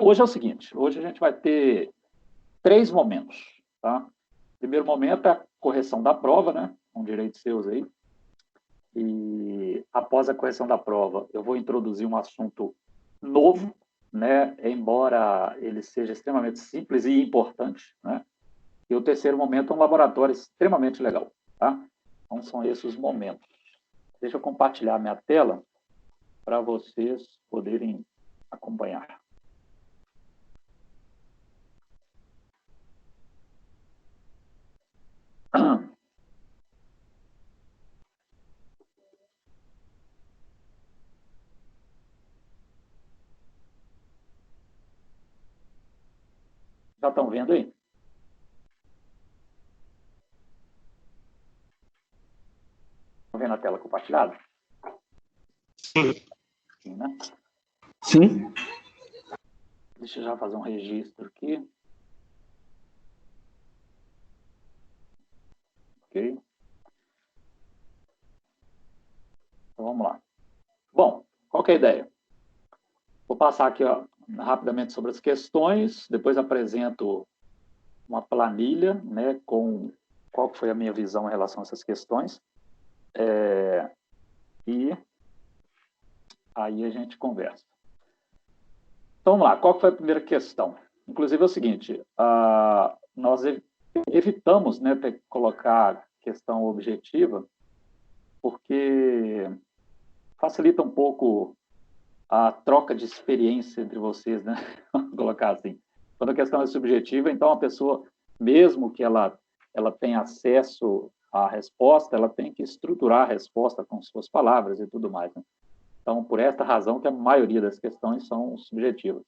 Hoje é o seguinte, hoje a gente vai ter 3 momentos, tá? O primeiro momento é a correção da prova, né? Com direitos seus aí. E após a correção da prova, eu vou introduzir um assunto novo, né? Embora ele seja extremamente simples e importante, né? E o terceiro momento é um laboratório extremamente legal, tá? Então, são esses os momentos. Deixa eu compartilhar minha tela para vocês poderem acompanhar. Já estão vendo aí? Estão vendo a tela compartilhada? Sim. Sim, né? Sim. Deixa eu já fazer um registro aqui. Ok. Então, vamos lá. Bom, qual que é a ideia? Vou passar aqui ó, rapidamente sobre as questões, depois apresento uma planilha, né, com qual foi a minha visão em relação a essas questões. E aí a gente conversa. Então, vamos lá. Qual foi a primeira questão? Inclusive é o seguinte, nós evitamos, né, ter que colocar questão objetiva, porque facilita um pouco a troca de experiência entre vocês, né? Vamos colocar assim. Quando a questão é subjetiva, então a pessoa, mesmo que ela tenha acesso à resposta, ela tem que estruturar a resposta com suas palavras e tudo mais, né? Então, por esta razão que a maioria das questões são subjetivas.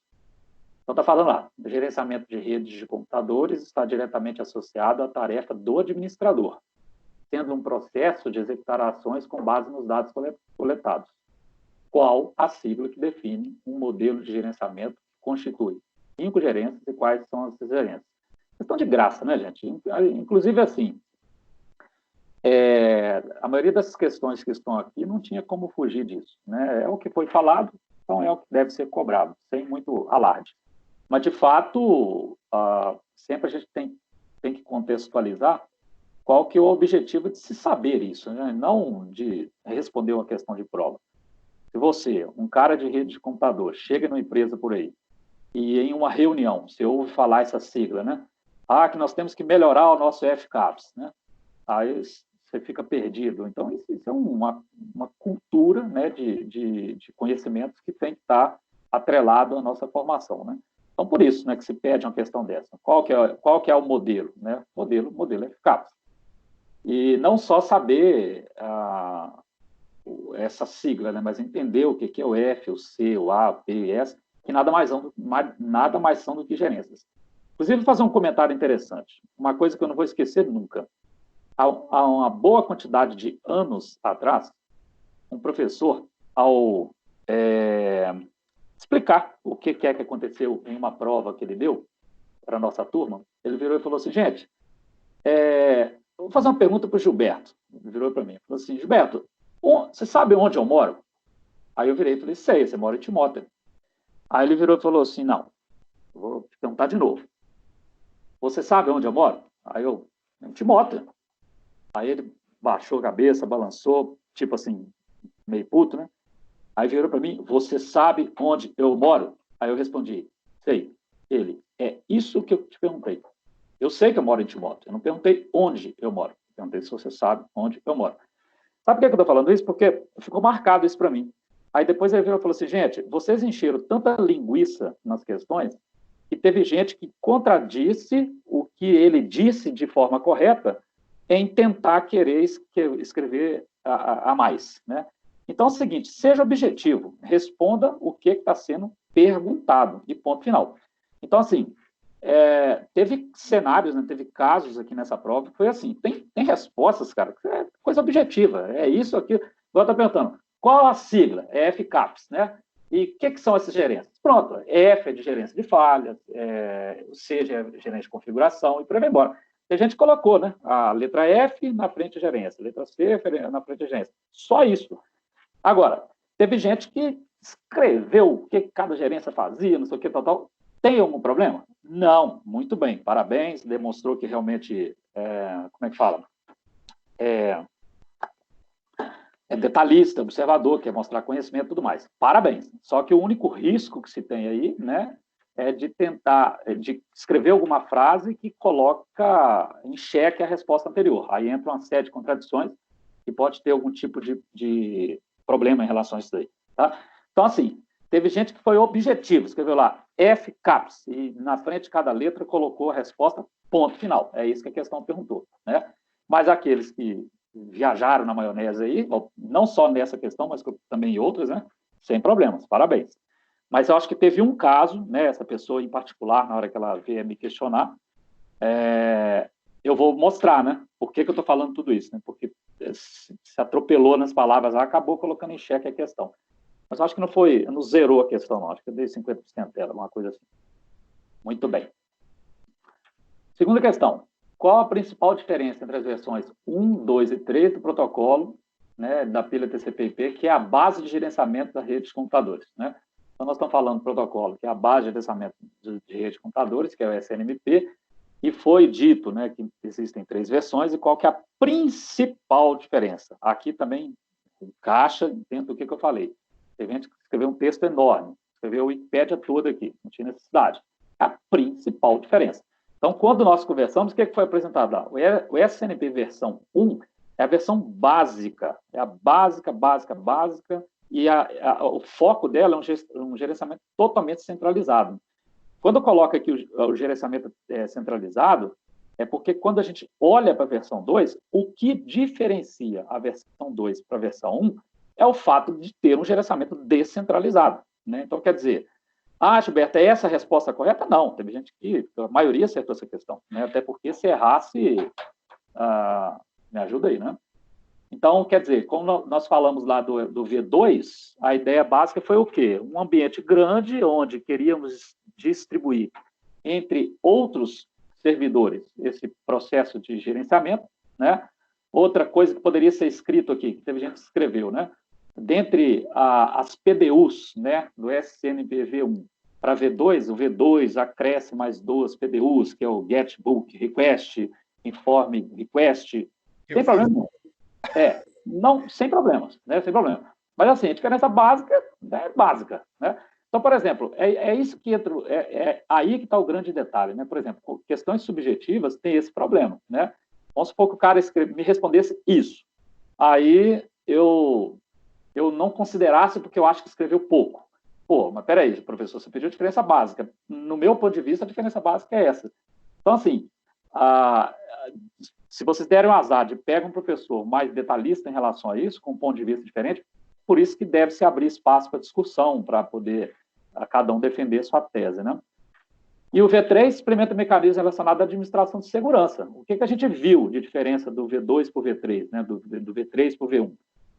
Então, está falando lá, o gerenciamento de redes de computadores está diretamente associado à tarefa do administrador, sendo um processo de executar ações com base nos dados coletados. Qual a sigla que define um modelo de gerenciamento que constitui 5 gerências e quais são as gerências? Questão de graça, né, gente? Inclusive, assim, a maioria das questões que estão aqui não tinha como fugir disso, né? É o que foi falado, então é o que deve ser cobrado, sem muito alarde. Mas, de fato, sempre a gente tem que contextualizar qual que é o objetivo de se saber isso, né? Não de responder uma questão de prova. Se você, um cara de rede de computador, chega numa empresa por aí e em uma reunião, você ouve falar essa sigla, né? Que nós temos que melhorar o nosso FCAPS, né? Aí você fica perdido. Então, isso é uma cultura, né, de conhecimentos que tem que estar atrelado à nossa formação, né? Então, por isso, né, que se pede uma questão dessa. Qual que é o modelo, né? Modelo FCAPS. E não só saber essa sigla, né, mas entender o que é o F, o C, o A, o P e S, que nada mais são do que gerências. Inclusive, vou fazer um comentário interessante. Uma coisa que eu não vou esquecer nunca. Há uma boa quantidade de anos atrás, um professor, ao explicar o que é que aconteceu em uma prova que ele deu para a nossa turma, ele virou e falou assim, gente, vou fazer uma pergunta para o Gilberto. Ele virou para mim e falou assim, Gilberto, você sabe onde eu moro? Aí eu virei e falei, sei, você mora em Timóteo. Aí ele virou e falou assim, não, vou te perguntar de novo. Você sabe onde eu moro? Aí eu, em Timóteo. Aí ele baixou a cabeça, balançou, tipo assim, meio puto, né? Aí virou para mim, você sabe onde eu moro? Aí eu respondi, sei. Ele, é isso que eu te perguntei. Eu sei que eu moro em Timóteo, eu não perguntei onde eu moro. Eu perguntei se você sabe onde eu moro. Sabe por que eu estou falando isso? Porque ficou marcado isso para mim. Aí depois ele virou e falou assim, gente, vocês encheram tanta linguiça nas questões que teve gente que contradisse o que ele disse de forma correta em tentar querer escrever a mais, né? Então é o seguinte, seja objetivo, responda o que está sendo perguntado, e ponto final. Então, assim, teve cenários, né, teve casos aqui nessa prova que foi assim, tem respostas, cara, que é coisa objetiva, é isso, aquilo. Agora está perguntando, qual a sigla? É FCAPS, né? E o que são essas gerências? Pronto, F é de gerência de falhas, C é gerência de configuração, e por aí vai embora. E a gente colocou, né? A letra F na frente de gerência, a letra C na frente de gerência. Só isso. Agora, teve gente que escreveu o que cada gerência fazia, não sei o que, tal. Tem algum problema? Não, muito bem, parabéns, demonstrou que realmente, como é que fala? É detalhista, observador, quer mostrar conhecimento e tudo mais. Parabéns. Só que o único risco que se tem aí, né, é de tentar, de escrever alguma frase que coloca em xeque a resposta anterior. Aí entra uma série de contradições e pode ter algum tipo de problema em relação a isso aí. Tá? Então, assim, teve gente que foi objetivo, escreveu lá F caps, e na frente de cada letra colocou a resposta ponto final. É isso que a questão perguntou. Né? Mas aqueles que viajaram na maionese aí, não só nessa questão, mas também em outras, né? Sem problemas, parabéns. Mas eu acho que teve um caso, né? Essa pessoa em particular, na hora que ela vier me questionar, eu vou mostrar, né? Por que eu estou falando tudo isso, né? Porque se atropelou nas palavras, acabou colocando em xeque a questão. Mas eu acho que não zerou a questão, não. Acho que eu dei 50% dela, uma coisa assim. Muito bem. Segunda questão. Qual a principal diferença entre as versões 1, 2 e 3 do protocolo, né, da pilha TCP/IP, que é a base de gerenciamento da rede de computadores? Né? Então, nós estamos falando do protocolo, que é a base de gerenciamento de rede de computadores, que é o SNMP, e foi dito, né, que existem 3 versões, e qual que é a principal diferença? Aqui também encaixa dentro do que eu falei. Tem gente que escreveu um texto enorme, escreveu a Wikipédia toda aqui, não tinha necessidade. É a principal diferença. Então, quando nós conversamos, o que foi apresentado lá? O SNMP versão 1 é a versão básica, é a básica, e o foco dela é um gerenciamento totalmente centralizado. Quando eu coloco aqui o gerenciamento centralizado, é porque quando a gente olha para a versão 2, o que diferencia a versão 2 para a versão 1 é o fato de ter um gerenciamento descentralizado. Né? Então, quer dizer, Gilberto, é essa a resposta correta? Não, teve gente que, a maioria acertou essa questão, né? Até porque se errasse, me ajuda aí, né? Então, quer dizer, como nós falamos lá do V2, a ideia básica foi o quê? Um ambiente grande onde queríamos distribuir entre outros servidores esse processo de gerenciamento, né? Outra coisa que poderia ser escrito aqui, que teve gente que escreveu, né? Dentre as PDUs, né, do SNMP V1 para V2, o V2 acresce mais 2 PDUs, que é o Get Book Request, Inform Request. Sem problema. Não, sem problemas, né? Sem problema. Mas, assim, a diferença básica é básica, né? Então, por exemplo, isso que entra, aí que está o grande detalhe, né? Por exemplo, questões subjetivas têm esse problema, né? Vamos supor que o cara me respondesse isso. Aí eu não considerasse porque eu acho que escreveu pouco. Pô, mas peraí, professor, você pediu a diferença básica. No meu ponto de vista, a diferença básica é essa. Então, assim, se vocês derem um azar de pegar um professor mais detalhista em relação a isso, com um ponto de vista diferente, por isso que deve se abrir espaço para discussão, para poder cada um defender sua tese, né? E o V3 experimenta mecanismos relacionados à administração de segurança. O que a gente viu de diferença do V2 para o V3, né? Do V3 para o V1?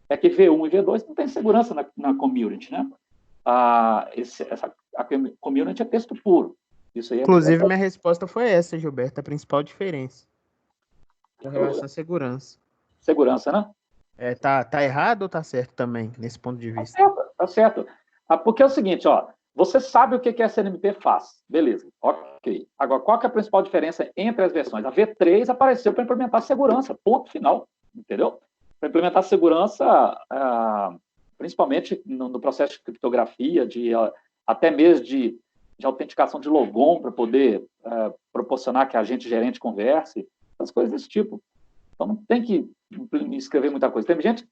É que V1 e V2 não tem segurança na community, né? A community é texto puro. Isso aí Inclusive, minha resposta foi essa, Gilberto, a principal diferença com relação à segurança. Segurança, né? Tá errado ou tá certo também, nesse ponto de vista? Tá certo. Porque é o seguinte, ó, você sabe o que a SNMP faz. Beleza, ok. Agora, qual que é a principal diferença entre as versões? A V3 apareceu para implementar segurança, ponto final, entendeu? Para implementar segurança, principalmente no processo de criptografia, até mesmo de autenticação de logon, para poder proporcionar que a agente gerente converse, essas coisas desse tipo. Então, não tem que escrever muita coisa. Tem gente que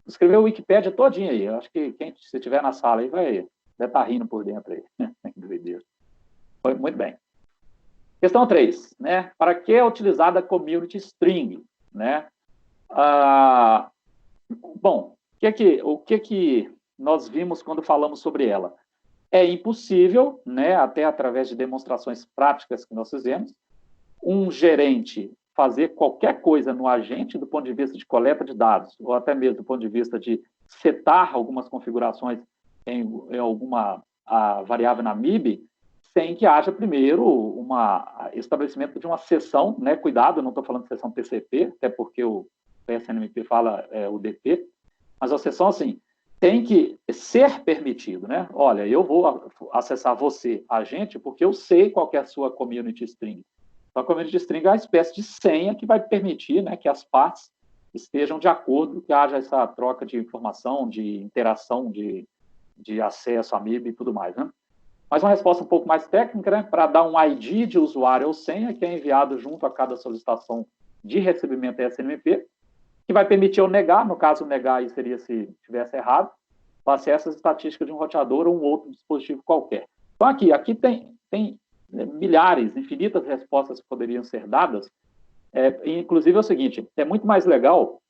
escreveu a Wikipédia todinha aí. Eu acho que se estiver na sala aí, vai estar rindo por dentro aí. Foi muito bem. Questão 3, né? Para que é utilizada a community string, né? Bom, o que nós vimos quando falamos sobre ela? É impossível, né, até através de demonstrações práticas que nós fizemos, um gerente fazer qualquer coisa no agente do ponto de vista de coleta de dados, ou até mesmo do ponto de vista de setar algumas configurações em alguma variável na MIB, sem que haja primeiro estabelecimento de uma sessão, né? Cuidado, eu não estou falando de sessão TCP, até porque o SNMP fala UDP, mas a sessão, assim, tem que ser permitido, né? Olha, eu vou acessar você, agente, porque eu sei qual que é a sua community string. Então, a community string é uma espécie de senha que vai permitir, né, que as partes estejam de acordo, que haja essa troca de informação, de interação, de acesso a MIB e tudo mais, né? Mas uma resposta um pouco mais técnica, né, para dar um ID de usuário ou senha, que é enviado junto a cada solicitação de recebimento SNMP, que vai permitir eu negar, no caso, negar aí seria se tivesse errado, o acesso às estatísticas de um roteador ou um outro dispositivo qualquer. Então, aqui tem milhares, infinitas respostas que poderiam ser dadas. Inclusive é o seguinte, é muito mais legal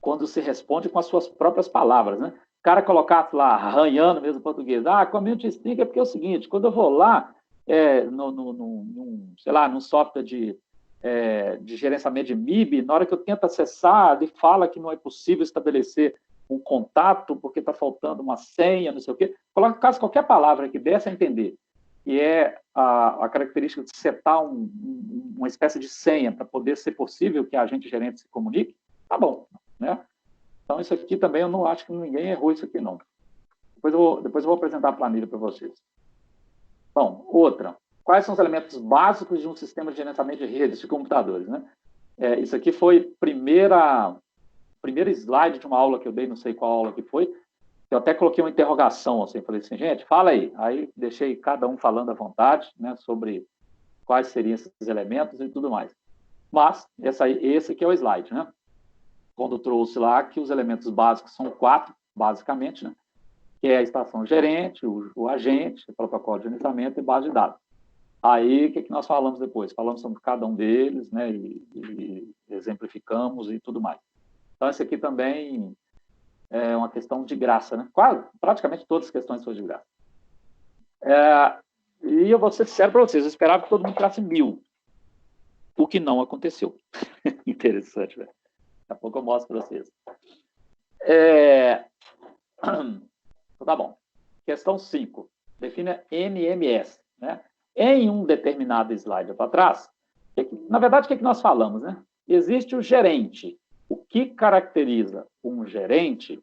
quando se responde com as suas próprias palavras, né? O cara colocasse lá, arranhando mesmo português, community string é porque é o seguinte, quando eu vou lá, sei lá, num software de gerenciamento de MIB, na hora que eu tento acessar, ele fala que não é possível estabelecer um contato, porque está faltando uma senha, não sei o quê. Coloca caso qualquer palavra que desse a entender, que é a característica de setar uma espécie de senha para poder ser possível que a agente gerente se comunique, tá bom, né? Então, isso aqui também eu não acho que ninguém errou isso aqui, não. Depois eu vou apresentar a planilha para vocês. Bom, outra. Quais são os elementos básicos de um sistema de gerenciamento de redes de computadores, né? Isso aqui foi primeira slide de uma aula que eu dei, não sei qual aula que foi, eu até coloquei uma interrogação, assim, falei assim, gente, fala aí. Aí deixei cada um falando à vontade, né, sobre quais seriam esses elementos e tudo mais. Mas, esse aqui é o slide, né? Quando eu trouxe lá que os elementos básicos são 4, basicamente, né? Que é a estação gerente, o agente, o protocolo de gerenciamento e base de dados. Aí, o que nós falamos depois? Falamos sobre cada um deles, né, e exemplificamos e tudo mais. Então, esse aqui também é uma questão de graça, né? Praticamente todas as questões são de graça. E eu vou ser sincero para vocês, eu esperava que todo mundo tirasse 1000, o que não aconteceu. Interessante, velho. Daqui a pouco eu mostro para vocês. Então, tá bom. Questão 5. Defina NMS, né? Em um determinado slide para trás, na verdade, o que nós falamos, né? Existe o gerente. O que caracteriza um gerente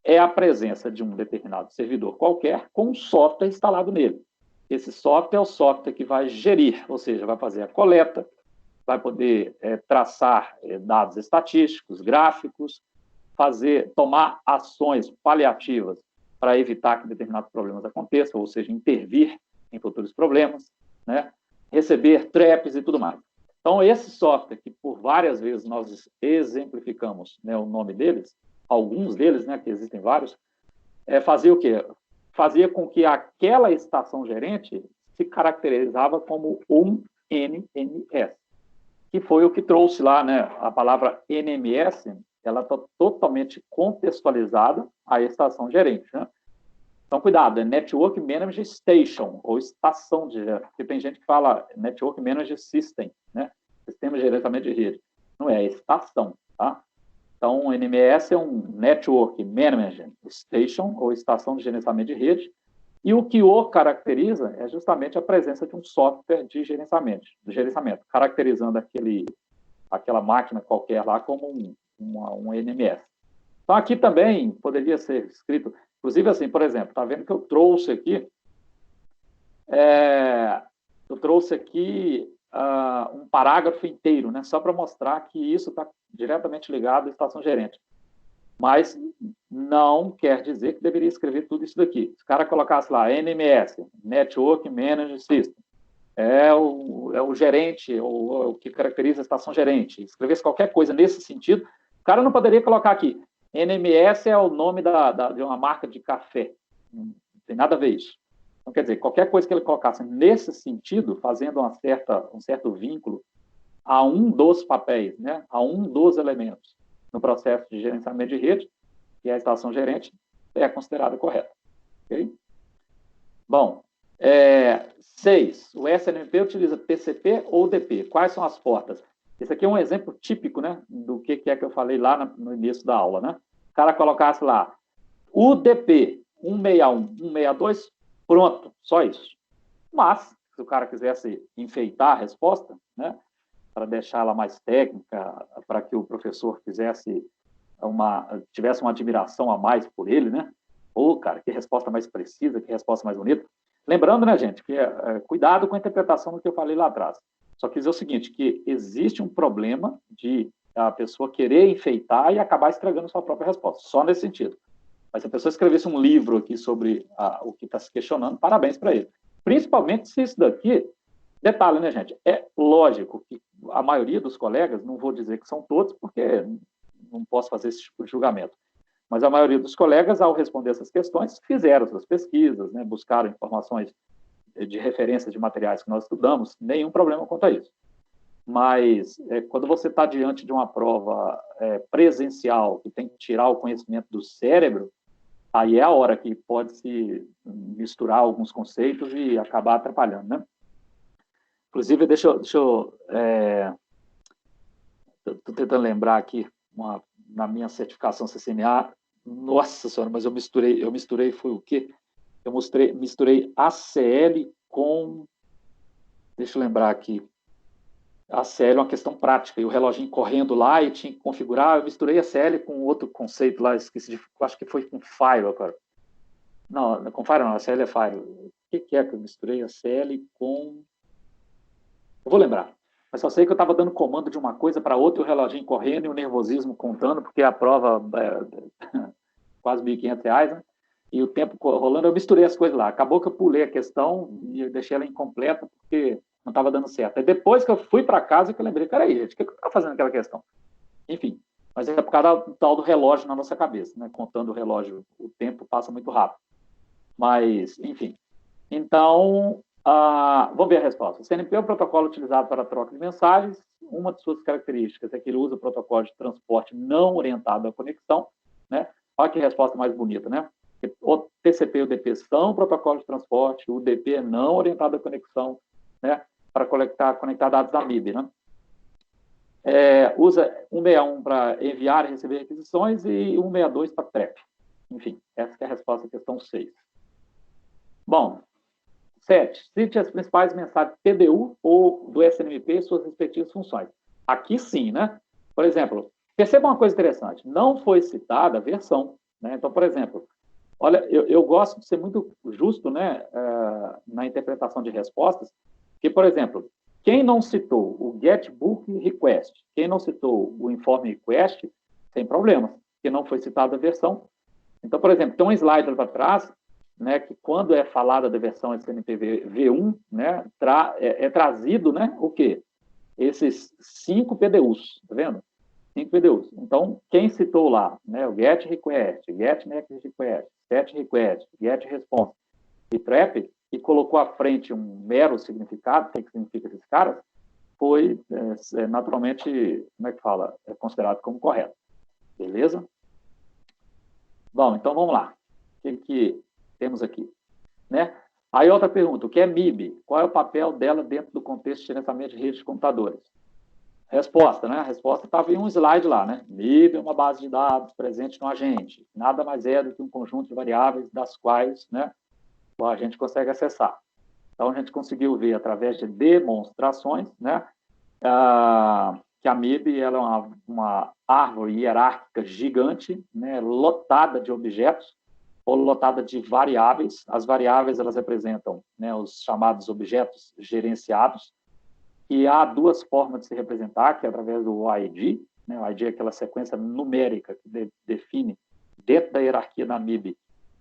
é a presença de um determinado servidor qualquer com um software instalado nele. Esse software é o software que vai gerir, ou seja, vai fazer a coleta, vai poder traçar dados estatísticos, gráficos, tomar ações paliativas para evitar que determinados problemas aconteçam, ou seja, intervir em futuros problemas, né? Receber traps e tudo mais. Então, esse software, que por várias vezes nós exemplificamos, né, o nome deles, alguns deles, né, que existem vários, fazia o quê? Fazia com que aquela estação gerente se caracterizava como um NMS, que foi o que trouxe lá, né, a palavra NMS, ela está totalmente contextualizada à estação gerente, né? Então, cuidado, é Network Manager Station, ou estação de gerente, porque tem gente que fala Network Manager System, né? Sistema de gerenciamento de rede. Não é estação, tá? Então, o NMS é um Network Management Station, ou estação de gerenciamento de rede, e o que o caracteriza é justamente a presença de um software de gerenciamento, caracterizando aquela máquina qualquer lá como um NMS. Então, aqui também poderia ser escrito, inclusive assim, por exemplo, está vendo que eu trouxe aqui, um parágrafo inteiro, né, só para mostrar que isso está diretamente ligado à estação gerente. Mas não quer dizer que deveria escrever tudo isso daqui. Se o cara colocasse lá NMS, Network Management System, é o gerente, ou o que caracteriza a estação gerente, escrevesse qualquer coisa nesse sentido, o cara não poderia colocar aqui, NMS é o nome de uma marca de café. Não tem nada a ver isso. Então, quer dizer, qualquer coisa que ele colocasse nesse sentido, fazendo um certo vínculo a um dos papéis, né, a um dos elementos no processo de gerenciamento de rede, que é a estação gerente, é considerada correta. Okay? Bom, 6. O SNMP utiliza TCP ou DP. Quais são as portas? Esse aqui é um exemplo típico, né, do que é que eu falei lá no início da aula, né? O cara colocasse lá UDP 161, 162, pronto, só isso. Mas, se o cara quisesse enfeitar a resposta, né, para deixar ela mais técnica, para que o professor quisesse tivesse uma admiração a mais por ele, né? Pô, cara, que resposta mais precisa, que resposta mais bonita. Lembrando, né, gente, que cuidado com a interpretação do que eu falei lá atrás. Só quis dizer o seguinte, que existe um problema de a pessoa querer enfeitar e acabar estragando sua própria resposta, só nesse sentido. Mas se a pessoa escrevesse um livro aqui sobre o que está se questionando, parabéns para ele. Principalmente se isso daqui, detalhe, né, gente? É lógico que a maioria dos colegas, não vou dizer que são todos, porque não posso fazer esse tipo de julgamento, mas a maioria dos colegas, ao responder essas questões, fizeram suas pesquisas, né, buscaram informações de referência de materiais que nós estudamos, nenhum problema quanto a isso. Mas quando você está diante de uma prova presencial, que tem que tirar o conhecimento do cérebro, aí é a hora que pode se misturar alguns conceitos e acabar atrapalhando, né? Inclusive, deixa eu estou tentando lembrar aqui, na minha certificação CCNA, nossa senhora, mas eu misturei foi o quê? Eu misturei ACL com, deixa eu lembrar aqui, ACL é uma questão prática, e o reloginho correndo lá e tinha que configurar, eu misturei ACL com outro conceito lá, esqueci acho que foi com Firewall, cara. Não, com Firewall não, ACL é Firewall. O que é que eu misturei ACL com... Eu vou lembrar, mas só sei que eu estava dando comando de uma coisa para outra, e o reloginho correndo e o nervosismo contando, porque a prova quase R$1.500, né? E o tempo rolando, eu misturei as coisas lá. Acabou que eu pulei a questão e eu deixei ela incompleta, porque não estava dando certo. Aí depois que eu fui para casa, que eu lembrei, peraí, gente, o que eu estava fazendo aquela questão? Enfim, mas é por causa do tal do relógio na nossa cabeça, né? Contando o relógio, o tempo passa muito rápido. Mas, enfim. Então, vamos ver a resposta. O CNP é o protocolo utilizado para a troca de mensagens. Uma de suas características é que ele usa o protocolo de transporte não orientado à conexão, né? Olha que resposta mais bonita, né? O TCP e o DP são protocolo de transporte, o DP é não orientado à conexão, né? Para conectar dados da MIB, né? Usa 161 para enviar e receber requisições e 162 para TREP. Enfim, essa é a resposta à questão 6. Bom, 7. Cite as principais mensagens PDU ou do SNMP e suas respectivas funções. Aqui sim, né? Por exemplo, perceba uma coisa interessante, não foi citada a versão, né? Então, por exemplo, olha, eu gosto de ser muito justo, né, na interpretação de respostas, que, por exemplo, quem não citou o GetBook Request, quem não citou o Inform Request, tem problemas, porque não foi citada a versão. Então, por exemplo, tem um slide para trás, né, que quando é falada da versão SNMP V1, né, é trazido, né, o quê? Esses 5 PDUs, tá vendo? 5 PDUs. Então, quem citou lá, né, o Get Request, Get Next Request, Set Request, Get Response e Trap, e colocou à frente um mero significado, o que significa esses caras, foi naturalmente, como é que fala, considerado como correto. Beleza? Bom, então vamos lá. O que temos aqui? Né? Aí outra pergunta, o que é MIB? Qual é o papel dela dentro do contexto de gerenciamento de redes de computadores? Resposta, né? A resposta estava em um slide lá, né? MIB é uma base de dados presente no agente. Nada mais é do que um conjunto de variáveis das quais, né, o agente consegue acessar. Então, a gente conseguiu ver, através de demonstrações, né, que a MIB ela é uma árvore hierárquica gigante, né, lotada de objetos, ou lotada de variáveis. As variáveis, elas representam, né, os chamados objetos gerenciados, e há duas formas de se representar, que é através do OID, né? O OID é aquela sequência numérica que define, dentro da hierarquia da MIB,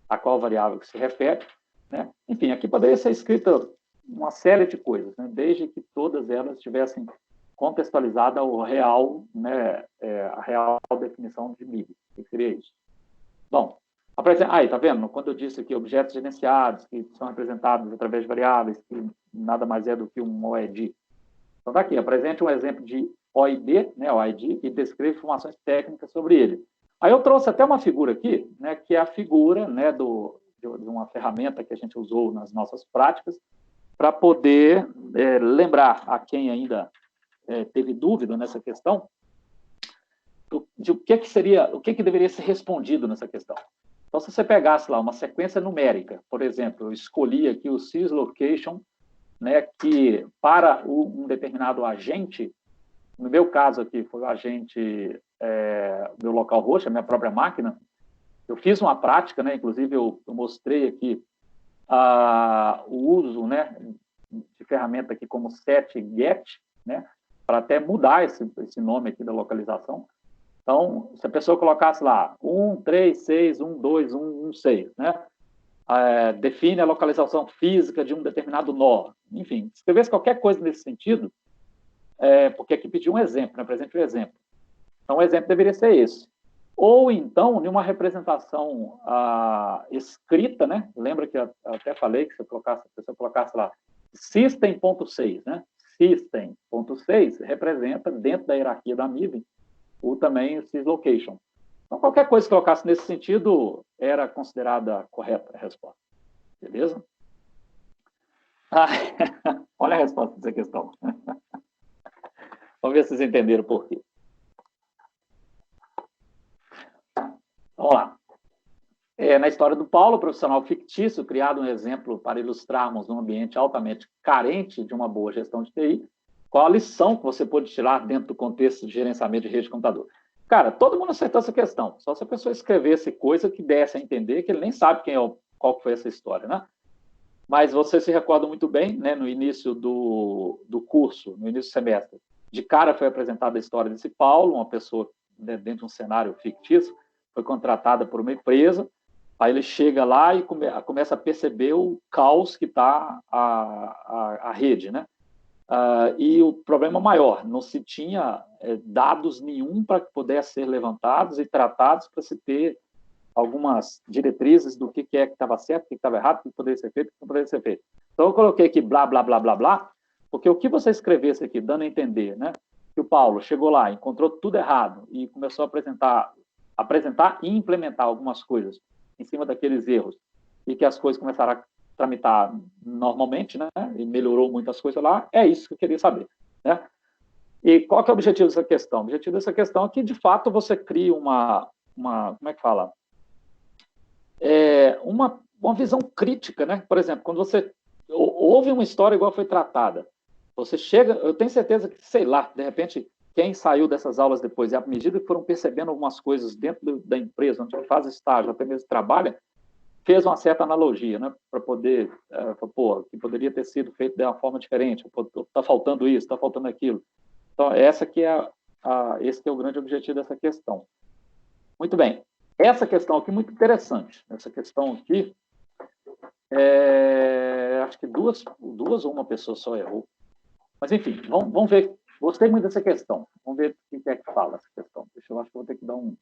a qual variável que se refere, né? Enfim, aqui poderia ser escrita uma série de coisas, né? Desde que todas elas estivessem contextualizadas ao real, né? A real definição de MIB. O que seria isso? Bom, aí, tá vendo? Quando eu disse aqui objetos gerenciados, que são representados através de variáveis, que nada mais é do que um OID. Então, está aqui, apresente um exemplo de OID, né, OID, e descreva informações técnicas sobre ele. Aí eu trouxe até uma figura aqui, né, que é a figura, né, de uma ferramenta que a gente usou nas nossas práticas, para poder lembrar a quem ainda teve dúvida nessa questão, de o que deveria ser respondido nessa questão. Então, se você pegasse lá uma sequência numérica, por exemplo, eu escolhi aqui o syslocation, né, que para um determinado agente, no meu caso aqui foi o agente meu localhost, a minha própria máquina, eu fiz uma prática, né? Inclusive eu mostrei aqui o uso, né, de ferramenta aqui como setget, né, para até mudar esse nome aqui da localização. Então, se a pessoa colocasse lá 136612116, né, define a localização física de um determinado nó, enfim, escrevesse qualquer coisa nesse sentido, porque aqui pediu um exemplo, né, apresente um exemplo. Então, o exemplo deveria ser esse. Ou então, em uma representação escrita, né? Lembra que eu até falei que se você colocasse lá system.6, né? System.6 representa, dentro da hierarquia da MIB, também o syslocation. Então, qualquer coisa que colocasse nesse sentido era considerada correta a resposta. Beleza? Olha a resposta dessa questão. Vamos ver se vocês entenderam por quê. Vamos lá. Na história do Paulo, profissional fictício, criado um exemplo para ilustrarmos um ambiente altamente carente de uma boa gestão de TI, qual a lição que você pode tirar dentro do contexto de gerenciamento de rede de computador? Cara, todo mundo acertou essa questão. Só se a pessoa escrevesse coisa que desse a entender que ele nem sabe qual foi essa história, né? Mas você se recorda muito bem, né, no início do curso, no início do semestre, de cara foi apresentada a história desse Paulo, uma pessoa, né, dentro de um cenário fictício, foi contratada por uma empresa, aí ele chega lá e começa a perceber o caos que está a rede, né? E o problema maior, não se tinha dados nenhum para que pudessem ser levantados e tratados para se ter algumas diretrizes do que é que estava certo, o que estava errado, o que poderia ser feito, o que não poderia ser feito. Então, eu coloquei aqui blá, blá, blá, blá, blá, porque o que você escrevesse aqui, dando a entender, né, que o Paulo chegou lá, encontrou tudo errado e começou a apresentar e implementar algumas coisas em cima daqueles erros, e que as coisas começaram a tramitar normalmente, né, e melhorou muitas coisas lá, é isso que eu queria saber, né? E qual que é o objetivo dessa questão? O objetivo dessa questão é que, de fato, você cria uma como é que fala? Uma visão crítica, né? Por exemplo, quando você ouve uma história igual foi tratada, você chega, eu tenho certeza que, sei lá, de repente, quem saiu dessas aulas depois, e à medida que foram percebendo algumas coisas dentro da empresa, onde faz estágio, até mesmo trabalha, fez uma certa analogia, né? Para poder, que poderia ter sido feito de uma forma diferente, está faltando isso, está faltando aquilo. Então, esse que é o grande objetivo dessa questão. Muito bem. Essa questão aqui é muito interessante. Essa questão aqui, acho que duas ou uma pessoa só errou. Mas, enfim, vamos ver. Gostei muito dessa questão. Vamos ver o que é que fala essa questão. Eu acho que vou ter que dar um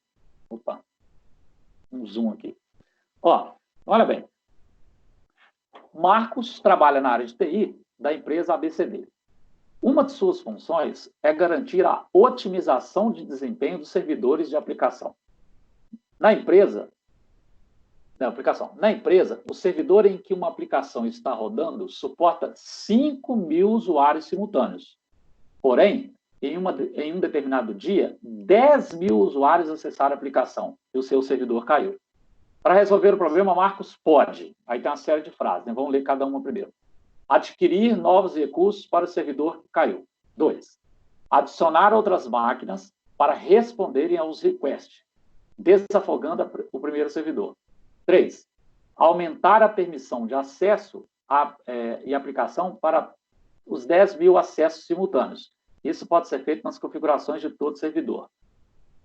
zoom aqui. Olha bem. Marcos trabalha na área de TI da empresa ABCD. Uma de suas funções é garantir a otimização de desempenho dos servidores de aplicação. Na empresa, o servidor em que uma aplicação está rodando suporta 5.000 usuários simultâneos. Porém, em um determinado dia, 10.000 usuários acessaram a aplicação e o seu servidor caiu. Para resolver o problema, Marcos pode. Aí tem uma série de frases, né? Vamos ler cada uma primeiro. Adquirir novos recursos para o servidor que caiu. 2. Adicionar outras máquinas para responderem aos requests, desafogando o primeiro servidor. 3. Aumentar a permissão de acesso e aplicação para os 10.000 acessos simultâneos. Isso pode ser feito nas configurações de todo servidor.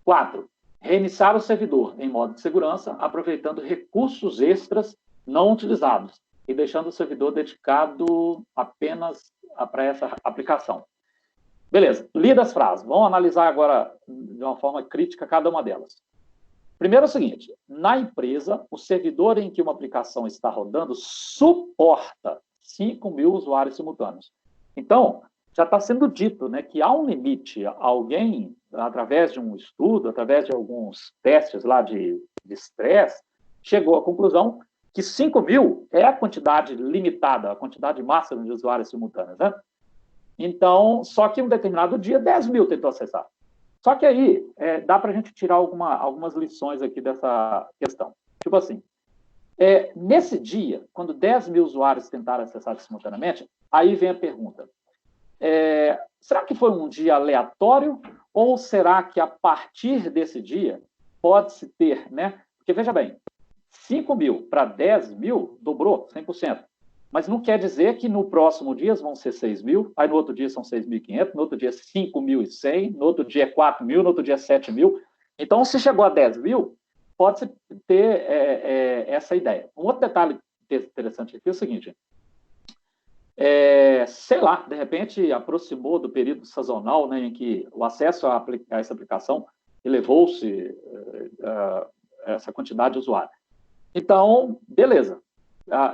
4. Reiniciar o servidor em modo de segurança, aproveitando recursos extras não utilizados e deixando o servidor dedicado apenas para essa aplicação. Beleza, lida as frases. Vamos analisar agora de uma forma crítica cada uma delas. Primeiro é o seguinte, na empresa, o servidor em que uma aplicação está rodando suporta 5.000 usuários simultâneos. Então, já está sendo dito, né, que há um limite. Alguém, através de um estudo, através de alguns testes lá de estresse, chegou à conclusão que 5.000 é a quantidade limitada, a quantidade máxima de usuários simultâneos, né? Então, só que em um determinado dia, 10.000 tentou acessar. Só que aí, dá para a gente tirar algumas lições aqui dessa questão. Tipo assim, nesse dia, quando 10.000 usuários tentaram acessar simultaneamente, aí vem a pergunta. Será que foi um dia aleatório Ou será que a partir desse dia pode-se ter, né? Porque, veja bem, 5 mil para 10 mil dobrou 100%. Mas não quer dizer que no próximo dia vão ser 6 mil, aí no outro dia são 6.500, no outro dia 5.100, no outro dia 4 mil, no outro dia 7 mil. Então, se chegou a 10 mil, pode-se ter essa ideia. Um outro detalhe interessante aqui é o seguinte, sei lá, de repente aproximou do período sazonal, né, em que o acesso a essa aplicação elevou-se essa quantidade de usuários. Então, beleza.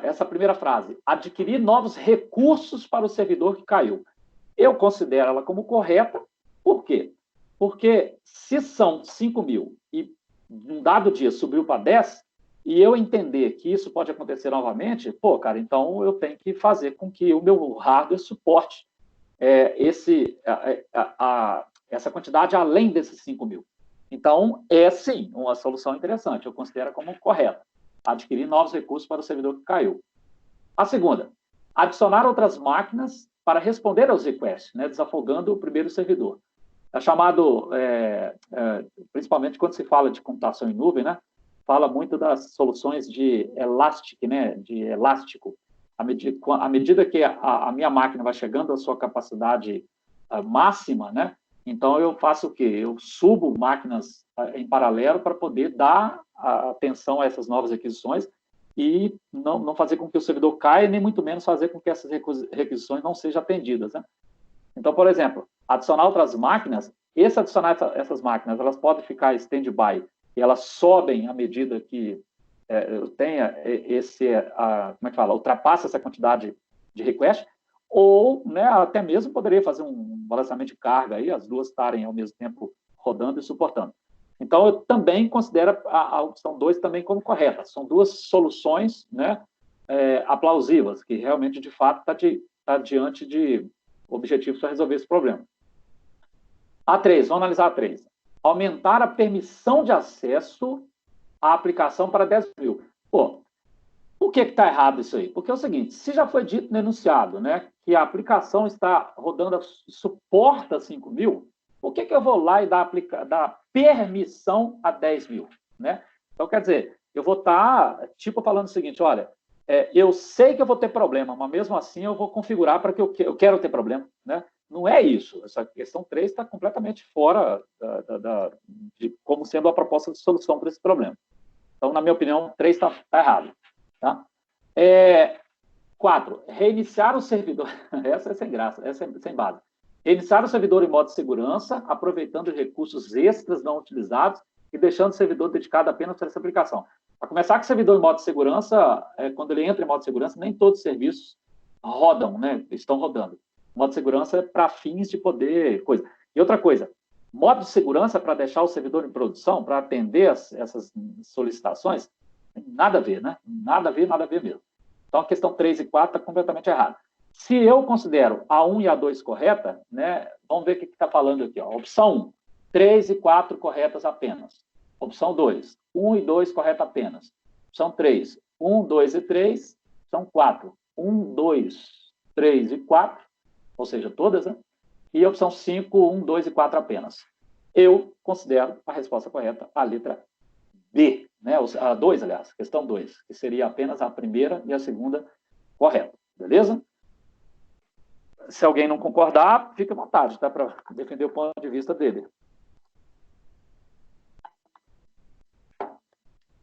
Essa primeira frase, adquirir novos recursos para o servidor que caiu. Eu considero ela como correta, por quê? Porque se são 5 mil e um dado dia subiu para 10, e eu entender que isso pode acontecer novamente, pô, cara, então eu tenho que fazer com que o meu hardware suporte essa quantidade além desses 5 mil. Então, sim, uma solução interessante, eu considero como correta. Adquirir novos recursos para o servidor que caiu. A segunda, adicionar outras máquinas para responder aos requests, né, desafogando o primeiro servidor. É chamado, principalmente quando se fala de computação em nuvem, né, fala muito das soluções de elastic, né, de elástico. À medida que a minha máquina vai chegando à sua capacidade máxima, né, então eu faço o quê? Eu subo máquinas em paralelo para poder dar atenção a essas novas requisições e não fazer com que o servidor caia, nem muito menos fazer com que essas requisições não sejam atendidas, né? Então, por exemplo, adicionar outras máquinas, adicionar essas máquinas, elas podem ficar stand-by e elas sobem à medida que eu tenha como é que fala, ultrapassa essa quantidade de request, ou, né, até mesmo poderia fazer um balanceamento de carga aí, as duas estarem ao mesmo tempo rodando e suportando. Então, eu também considero a opção 2 também como correta. São duas soluções, né, aplausivas, que realmente, de fato, está diante de objetivos para resolver esse problema. A 3, vamos analisar a 3. Aumentar a permissão de acesso à aplicação para 10 mil. Pô, por que está errado isso aí? Porque é o seguinte, se já foi dito no enunciado, né, que a aplicação está rodando, suporta 5 mil, por que eu vou lá e dar permissão a 10 mil? Né? Então, quer dizer, eu vou estar, falando o seguinte, olha, eu sei que eu vou ter problema, mas mesmo assim eu vou configurar para que eu quero ter problema. Né? Não é isso. Essa questão 3 está completamente fora de como sendo a proposta de solução para esse problema. Então, na minha opinião, 3 está errado. Tá? 4, reiniciar o servidor. Essa é sem graça, essa é sem base. Reiniciar o servidor em modo de segurança, aproveitando recursos extras não utilizados e deixando o servidor dedicado apenas para essa aplicação. Para começar, que o servidor em modo de segurança, quando ele entra em modo de segurança, nem todos os serviços rodam, né? Estão rodando. O modo de segurança é para fins de poder... E outra coisa, modo de segurança para deixar o servidor em produção, para atender essas solicitações, nada a ver, né? Nada a ver mesmo. Então, a questão 3 e 4 está completamente errada. Se eu considero a 1 e a 2 correta, né, vamos ver o que está falando aqui. Ó. Opção 1, 3 e 4 corretas apenas. Opção 2, 1 e 2 correta apenas. Opção 3, 1, 2 e 3. Opção 4, 1, 2, 3 e 4. Ou seja, todas, né? E opção 5, 1, 2 e 4 apenas. Eu considero a resposta correta a letra B, né? A 2, aliás, questão 2, que seria apenas a primeira e a segunda correta, beleza? Se alguém não concordar, fique à vontade, tá? Para defender o ponto de vista dele.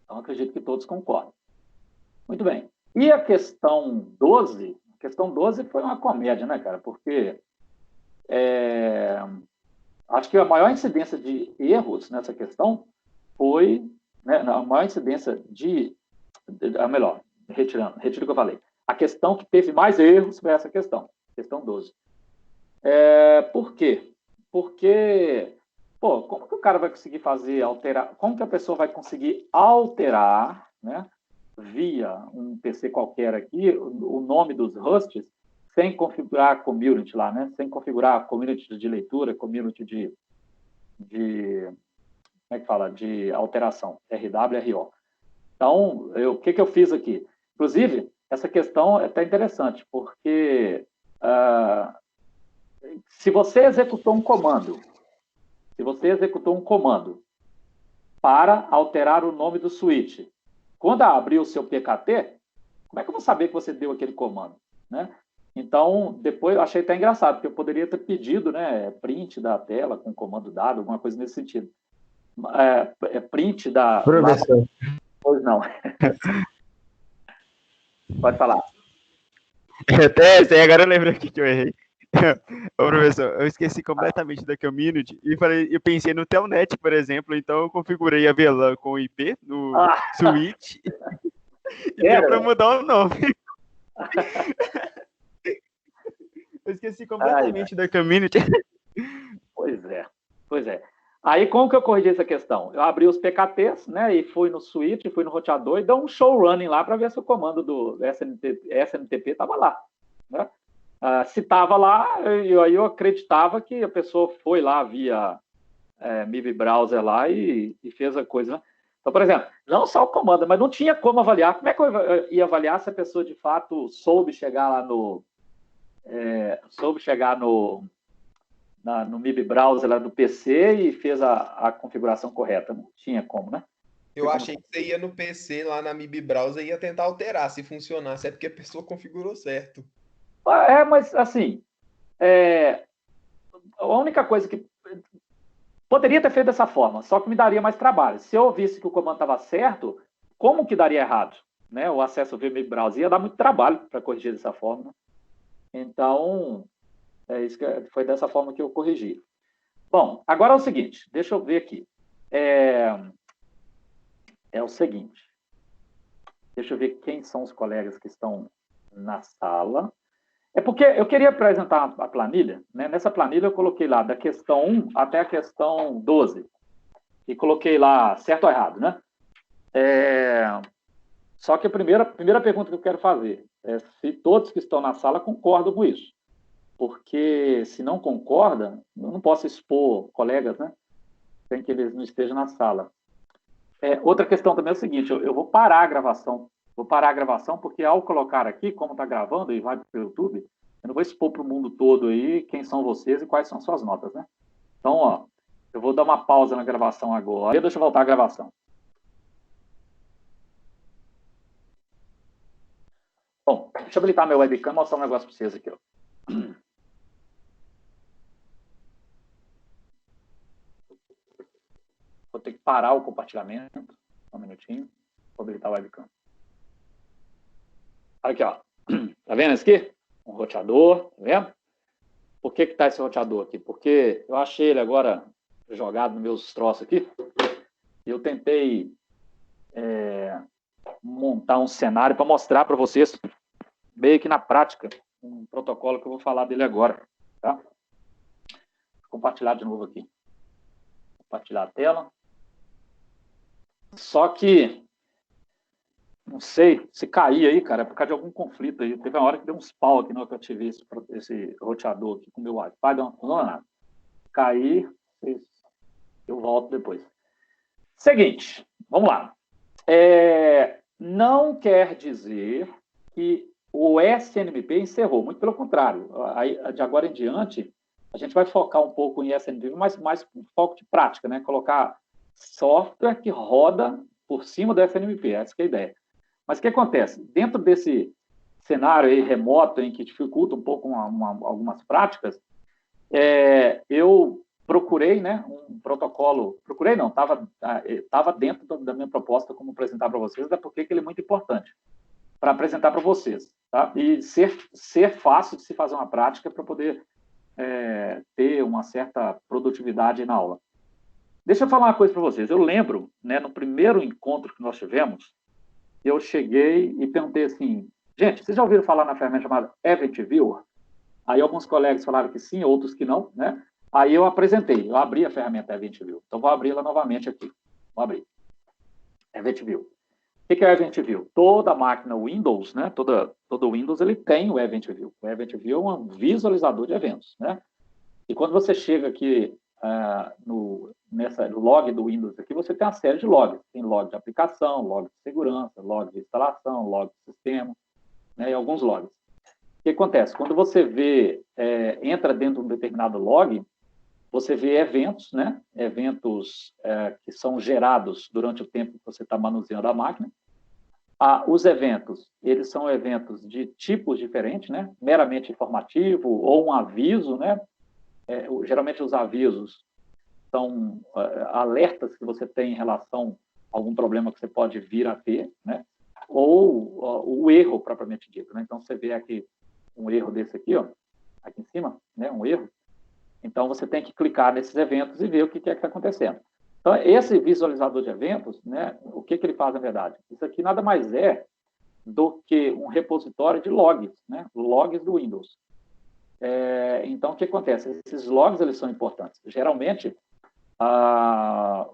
Então, acredito que todos concordam. Muito bem. E a questão 12? A questão 12 foi uma comédia, né, cara? Porque acho que a maior incidência de erros nessa questão foi, né, a maior incidência melhor, retiro o que eu falei. A questão que teve mais erros foi essa questão 12. Por quê? Porque, pô, como que o cara vai conseguir alterar, como que a pessoa vai conseguir alterar, né, via um PC qualquer aqui, o nome dos hosts, sem configurar a community lá, né, sem configurar a community de leitura, community de como é que fala? De alteração, RWRO. Então, o que eu fiz aqui? Inclusive, essa questão é até interessante, porque se você executou um comando se você executou um comando para alterar o nome do switch, quando abrir o seu PKT, como é que eu vou saber que você deu aquele comando, né? Então, depois eu achei até engraçado, porque eu poderia ter pedido, né, print da tela com comando dado, alguma coisa nesse sentido. Print da... Professor. Pois não. Pode falar. Até sei, agora eu lembro aqui que eu errei. Ô, professor, eu esqueci completamente da Community e eu pensei no Telnet, por exemplo, então eu configurei a VLAN com IP no switch e deu para mudar o nome. Eu esqueci completamente da Community. Pois é. Aí, como que eu corrigi essa questão? Eu abri os PKTs, né, e fui no switch, fui no roteador e dei um show running lá para ver se o comando do SMTP estava lá, né? Se estava lá, aí eu acreditava que a pessoa foi lá via MIB Browser lá e fez a coisa, né? Então, por exemplo, não só o comando, mas não tinha como avaliar. Como é que eu ia avaliar se a pessoa, de fato, soube chegar lá no MIB Browser lá do PC e fez a configuração correta? Não tinha como, né? Eu achei que você ia no PC, lá na MIB Browser, e ia tentar alterar. Se funcionasse, é porque a pessoa configurou certo. Mas, assim, a única coisa que... Poderia ter feito dessa forma, só que me daria mais trabalho. Se eu visse que o comando estava certo, como que daria errado? Né? O acesso ao MIB Browser ia dar muito trabalho para corrigir dessa forma. Né? Então, foi dessa forma que eu corrigi. Bom, agora é o seguinte, deixa eu ver aqui. É o seguinte, deixa eu ver quem são os colegas que estão na sala. É porque eu queria apresentar a planilha, né? Nessa planilha eu coloquei lá da questão 1 até a questão 12. E coloquei lá certo ou errado, né? Só que a primeira pergunta que eu quero fazer é se todos que estão na sala concordam com isso. Porque se não concorda, eu não posso expor colegas, né? Sem que eles não estejam na sala. Outra questão também é o seguinte, eu vou parar a gravação. Vou parar a gravação porque ao colocar aqui, como está gravando e vai para o YouTube, eu não vou expor para o mundo todo aí quem são vocês e quais são suas notas, né? Então, ó, eu vou dar uma pausa na gravação agora. Deixa eu voltar à gravação. Bom, deixa eu habilitar meu webcam e mostrar um negócio para vocês aqui, ó. Vou ter que parar o compartilhamento. Um minutinho. Vou habilitar o webcam. Olha aqui, ó. Tá vendo isso aqui? Um roteador, tá vendo? Por que tá esse roteador aqui? Porque eu achei ele agora jogado nos meus troços aqui. E eu tentei montar um cenário para mostrar para vocês, meio que na prática, um protocolo que eu vou falar dele agora. Tá? Vou compartilhar de novo aqui. Compartilhar a tela. Só que não sei se cair aí, cara, é por causa de algum conflito aí. Teve uma hora que deu uns pau aqui na hora que eu ativei esse roteador aqui com o meu Wi-Fi, não funcionou nada. Cair, eu volto depois. Seguinte, vamos lá. Não quer dizer que o SNMP encerrou, muito pelo contrário. Aí, de agora em diante, a gente vai focar um pouco em SNMP, mas mais com foco de prática, né? Colocar software que roda por cima do SNMP, essa que é a ideia. Mas o que acontece? Dentro desse cenário aí remoto, em que dificulta um pouco algumas práticas, eu procurei, né, um protocolo... Procurei não, estava dentro da minha proposta como apresentar para vocês, até porque ele é muito importante para apresentar para vocês. Tá? E ser fácil de se fazer uma prática para poder ter uma certa produtividade na aula. Deixa eu falar uma coisa para vocês. Eu lembro, né, no primeiro encontro que nós tivemos, eu cheguei e perguntei assim, gente, vocês já ouviram falar na ferramenta chamada Event Viewer? Aí alguns colegas falaram que sim, outros que não, né? Aí eu apresentei, eu abri a ferramenta Event Viewer. Então, vou abri-la novamente aqui. Vou abrir. Event Viewer. O que é o Event Viewer? Toda máquina Windows, né? Todo Windows, ele tem o Event Viewer. O Event Viewer é um visualizador de eventos, né? E quando você chega aqui nessa log do Windows aqui, você tem uma série de logs. Tem log de aplicação, log de segurança, log de instalação, log de sistema, né, e alguns logs. O que acontece? Quando você entra dentro de um determinado log, você vê eventos, né? Eventos que são gerados durante o tempo que você está manuseando a máquina. Os eventos, eles são eventos de tipos diferentes, né? Meramente informativo ou um aviso, né? Geralmente os avisos são alertas que você tem em relação a algum problema que você pode vir a ter, né? Ou o erro propriamente dito, né? Então você vê aqui um erro desse aqui, ó, aqui em cima, né? Um erro. Então você tem que clicar nesses eventos e ver o que é que está acontecendo. Então esse visualizador de eventos, né? O que ele faz na verdade? Isso aqui nada mais é do que um repositório de logs, né? Logs do Windows. Então o que acontece? Esses logs eles são importantes. Geralmente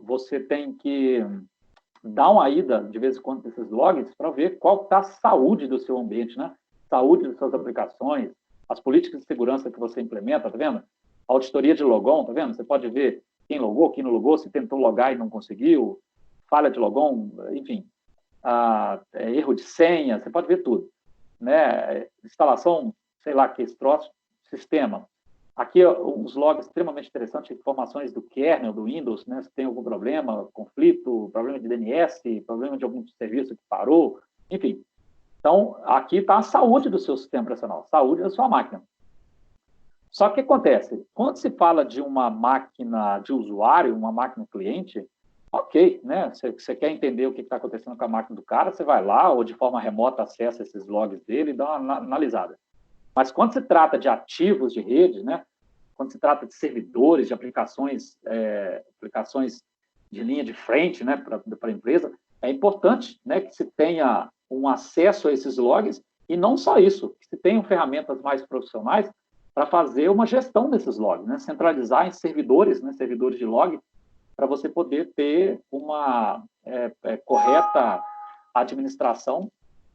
você tem que dar uma ida de vez em quando nesses logs para ver qual está a saúde do seu ambiente, né? Saúde das suas aplicações, as políticas de segurança que você implementa, tá vendo? A auditoria de logon, tá vendo? Você pode ver quem logou, quem não logou, se tentou logar e não conseguiu, falha de logon, enfim, erro de senha, você pode ver tudo, né? Instalação, sei lá, que esse troço, sistema. Aqui, uns logs extremamente interessantes, informações do kernel, do Windows, né? Se tem algum problema, conflito, problema de DNS, problema de algum serviço que parou, enfim. Então, aqui está a saúde do seu sistema operacional, saúde da sua máquina. Só que o que acontece? Quando se fala de uma máquina de usuário, uma máquina cliente, ok, né? Você quer entender o que está acontecendo com a máquina do cara, você vai lá, ou de forma remota acessa esses logs dele e dá uma analisada. Mas quando se trata de ativos de rede, né? Quando se trata de servidores, de aplicações de linha de frente, né, para a empresa, é importante, né, que se tenha um acesso a esses logs e não só isso, que se tenham ferramentas mais profissionais para fazer uma gestão desses logs, né, centralizar em servidores, né, servidores de log, para você poder ter uma correta administração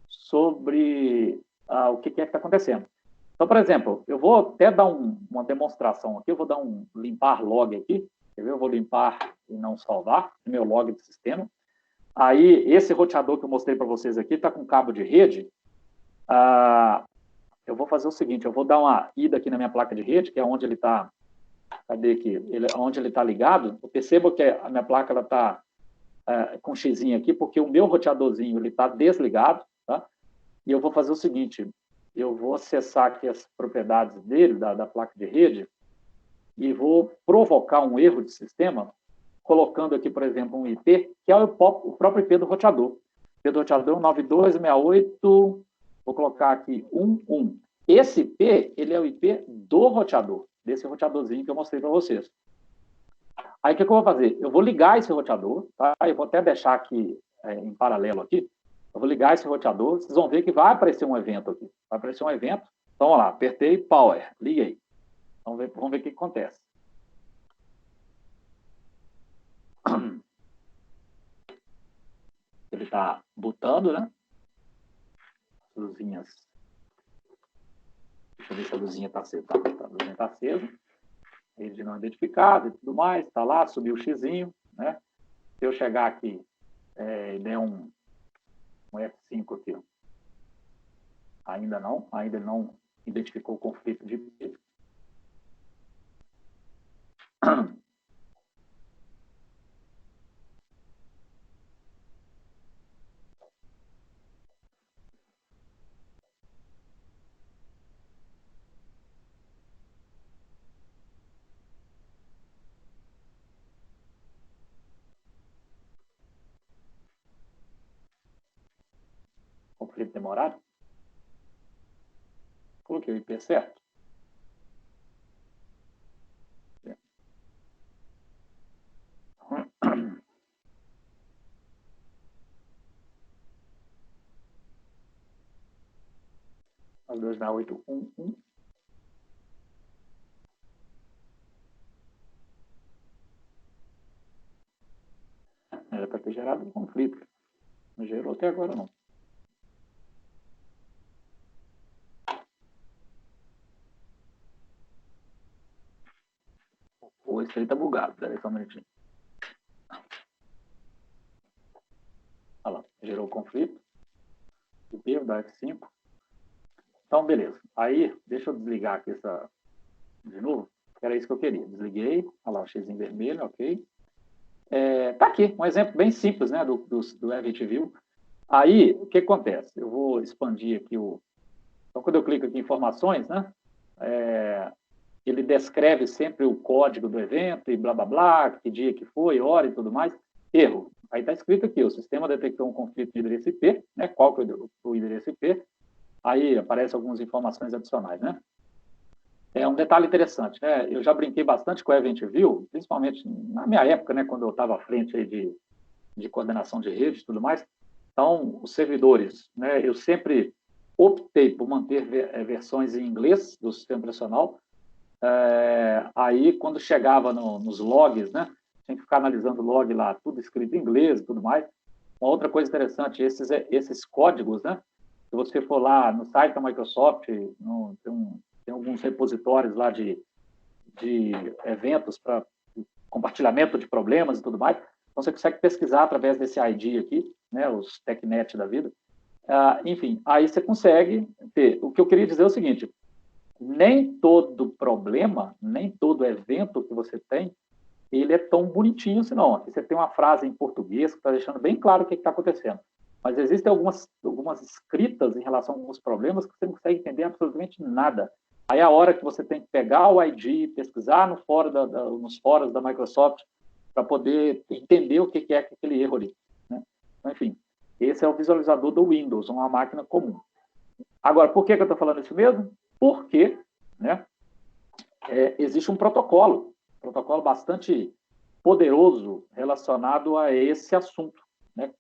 sobre o que é que está acontecendo. Então, por exemplo, eu vou até dar uma demonstração aqui, eu vou dar um limpar log aqui, quer ver? Eu vou limpar e não salvar, meu log de sistema. Aí, esse roteador que eu mostrei para vocês aqui está com cabo de rede. Eu vou fazer o seguinte, eu vou dar uma ida aqui na minha placa de rede, que é onde ele está, cadê aqui? Onde ele está ligado. Eu percebo que a minha placa está com um xizinho aqui, porque o meu roteadorzinho está desligado, tá? E eu vou fazer o seguinte, eu vou acessar aqui as propriedades dele, da placa de rede, e vou provocar um erro de sistema, colocando aqui, por exemplo, um IP, que é o próprio IP do roteador. O IP do roteador é 9268, vou colocar aqui 11. Esse IP, ele é o IP do roteador, desse roteadorzinho que eu mostrei para vocês. Aí, o que eu vou fazer? Eu vou ligar esse roteador, tá? Eu vou até deixar aqui, em paralelo aqui, eu vou ligar esse roteador, vocês vão ver que vai aparecer um evento aqui. Vai aparecer um evento. Então, vamos lá, apertei Power, liguei. Vamos ver o que acontece. Ele está botando, né? As luzinhas. Deixa eu ver se a luzinha está acesa. A luzinha está acesa. Rede não identificada e tudo mais. Está lá, subiu o xizinho, né? Se eu chegar aqui e der um F5 aqui, ó. Ainda não identificou o conflito de IP. Conflito demorado. Coloquei o IP certo. As 26811. Era para ter gerado um conflito. Não gerou até agora, não. Ou esse aí tá bugado. Peraí só um minutinho. Olha lá, gerou o conflito. Subiu, dá F5. Então, beleza. Aí, deixa eu desligar aqui de novo. Era isso que eu queria. Desliguei, olha lá o X em vermelho, ok. Tá aqui, um exemplo bem simples, né, do Event View. Aí, o que acontece? Eu vou expandir aqui Então, quando eu clico aqui em informações, né, ele descreve sempre o código do evento e blá, blá, blá, que dia que foi, hora e tudo mais. Erro. Aí está escrito aqui, o sistema detectou um conflito de endereço IP, né, qual que é o endereço IP. Aí aparecem algumas informações adicionais, né. Um detalhe interessante, né, eu já brinquei bastante com o Event View, principalmente na minha época, né, quando eu estava à frente aí de coordenação de rede e tudo mais. Então, os servidores, né, eu sempre optei por manter versões em inglês do sistema operacional. Aí, quando chegava nos logs, né, tinha que ficar analisando o log lá, tudo escrito em inglês e tudo mais. Uma outra coisa interessante, esses códigos, né, se você for lá no site da Microsoft, tem alguns repositórios lá de eventos para compartilhamento de problemas e tudo mais. Então, você consegue pesquisar através desse ID aqui, né, os TechNet da vida. Enfim, aí você consegue ter. O que eu queria dizer é o seguinte, nem todo problema, nem todo evento que você tem, ele é tão bonitinho assim, não. Aqui você tem uma frase em português que está deixando bem claro o que está acontecendo. Mas existem algumas escritas em relação a alguns problemas que você não consegue entender absolutamente nada. Aí é a hora que você tem que pegar o ID, pesquisar nos fóruns da Microsoft, para poder entender o que é aquele erro ali, né? Então, enfim, esse é o visualizador do Windows, uma máquina comum. Agora, por que eu estou falando isso mesmo? Porque, né, existe um protocolo bastante poderoso relacionado a esse assunto, né,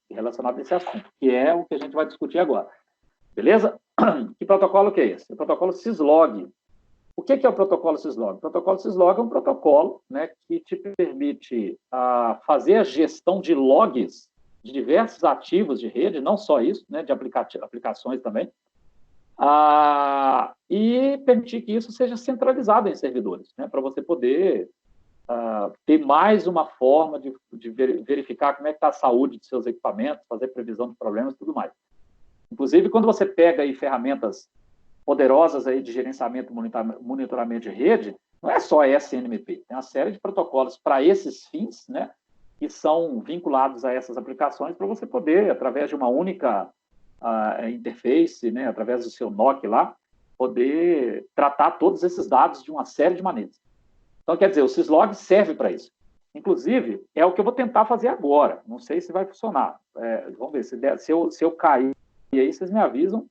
que é o que a gente vai discutir agora. Beleza? Que protocolo que é esse? O protocolo Syslog. O que é o protocolo Syslog? O protocolo Syslog é um protocolo, né, que te permite fazer a gestão de logs de diversos ativos de rede, não só isso, né, de aplicações também, e permitir que isso seja centralizado em servidores, né, para você poder ter mais uma forma de verificar como é que está a saúde de seus equipamentos, fazer previsão de problemas e tudo mais. Inclusive, quando você pega aí ferramentas poderosas aí de gerenciamento e monitoramento de rede, não é só SNMP, tem uma série de protocolos para esses fins, né, que são vinculados a essas aplicações para você poder, através de uma única interface, né, através do seu NOC lá, poder tratar todos esses dados de uma série de maneiras. Então, quer dizer, o Syslog serve para isso. Inclusive, é o que eu vou tentar fazer agora. Não sei se vai funcionar. Vamos ver, se eu cair aí, vocês me avisam.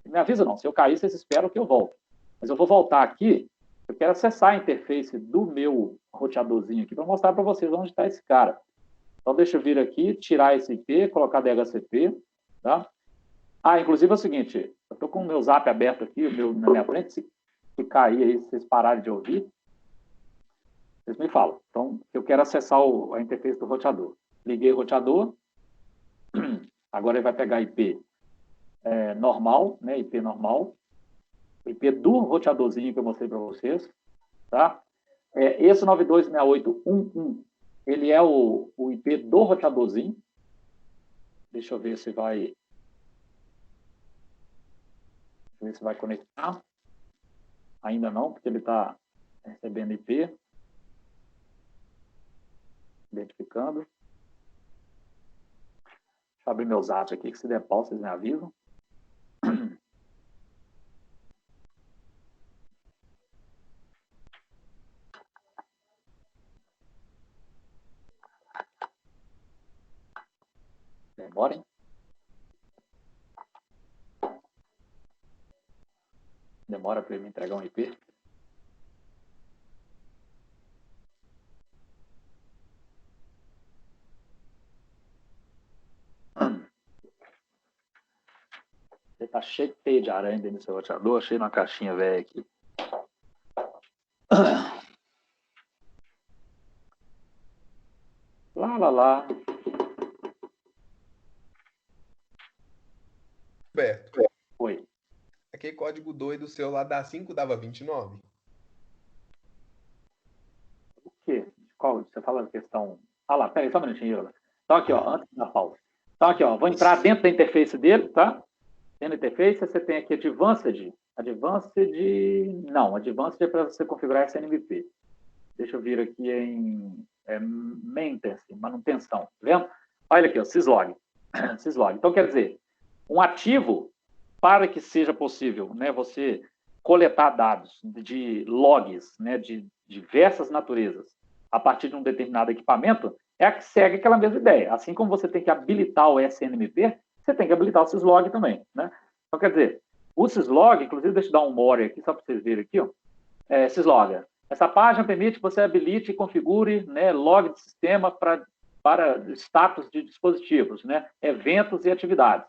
Me avisa não, se eu cair, vocês esperam que eu volte. Mas eu vou voltar aqui, eu quero acessar a interface do meu roteadorzinho aqui para mostrar para vocês onde está esse cara. Então, deixa eu vir aqui, tirar esse IP, colocar DHCP, tá? Inclusive é o seguinte, eu estou com o meu zap aberto aqui, na minha frente, se cair aí, se vocês pararem de ouvir, vocês me falam. Então, eu quero acessar a interface do roteador. Liguei o roteador, agora ele vai pegar IP normal, né, IP normal, IP do roteadorzinho que eu mostrei para vocês, tá? Esse 926811, ele é o IP do roteadorzinho. Deixa eu ver se vai conectar. Ainda não, porque ele está recebendo IP. Identificando. Deixa eu abrir meu zap aqui, que se der pau, vocês me avisam. Demora, hein? Demora para ele me entregar um IP. Ele tá cheio de teia de aranha dentro do seu roteador, cheio de uma caixinha velha aqui. Lá. Roberto, Oi. aquele código doido seu lá da 5 dava 29? O quê? Qual? Você fala da questão... lá, peraí, só um minutinho. Então aqui, ó, antes da pausa. Então aqui, ó, vou entrar dentro da interface dele, tá? Dentro da interface, você tem aqui Advanced. Advanced é para você configurar SNMP. Deixa eu vir aqui em maintenance, manutenção. Tá vendo? Olha aqui, ó, syslog. Syslog. Então, quer dizer, um ativo, para que seja possível, né, você coletar dados de logs, né, de diversas naturezas, a partir de um determinado equipamento, é a que segue aquela mesma ideia. Assim como você tem que habilitar o SNMP, você tem que habilitar o syslog também, né? Então, quer dizer, o syslog, inclusive, deixa eu dar um more aqui, só para vocês verem aqui, ó. Syslog. Essa página permite que você habilite e configure, né, log de sistema para status de dispositivos, né, eventos e atividades.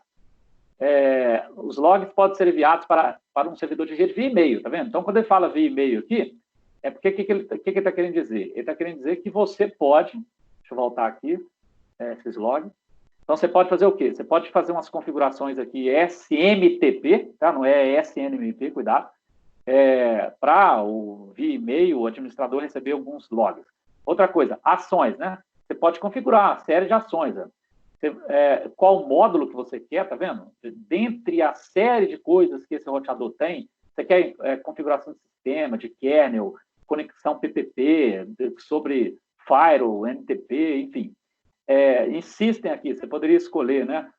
Os logs podem ser enviados para um servidor de rede via e-mail, tá vendo? Então, quando ele fala via e-mail aqui, é porque o que ele está querendo dizer? Ele está querendo dizer que você pode, deixa eu voltar aqui, syslog. Então, você pode fazer o quê? Você pode fazer umas configurações aqui SMTP, tá? Não é SNMP, cuidado. Para via e-mail o administrador receber alguns logs. Outra coisa, ações, né? Você pode configurar uma série de ações. Né? Qual módulo que você quer, tá vendo? Dentre a série de coisas que esse roteador tem, você quer configuração de sistema, de kernel, conexão PPP, sobre firewall, NTP, enfim. Insistem aqui, você poderia escolher, né?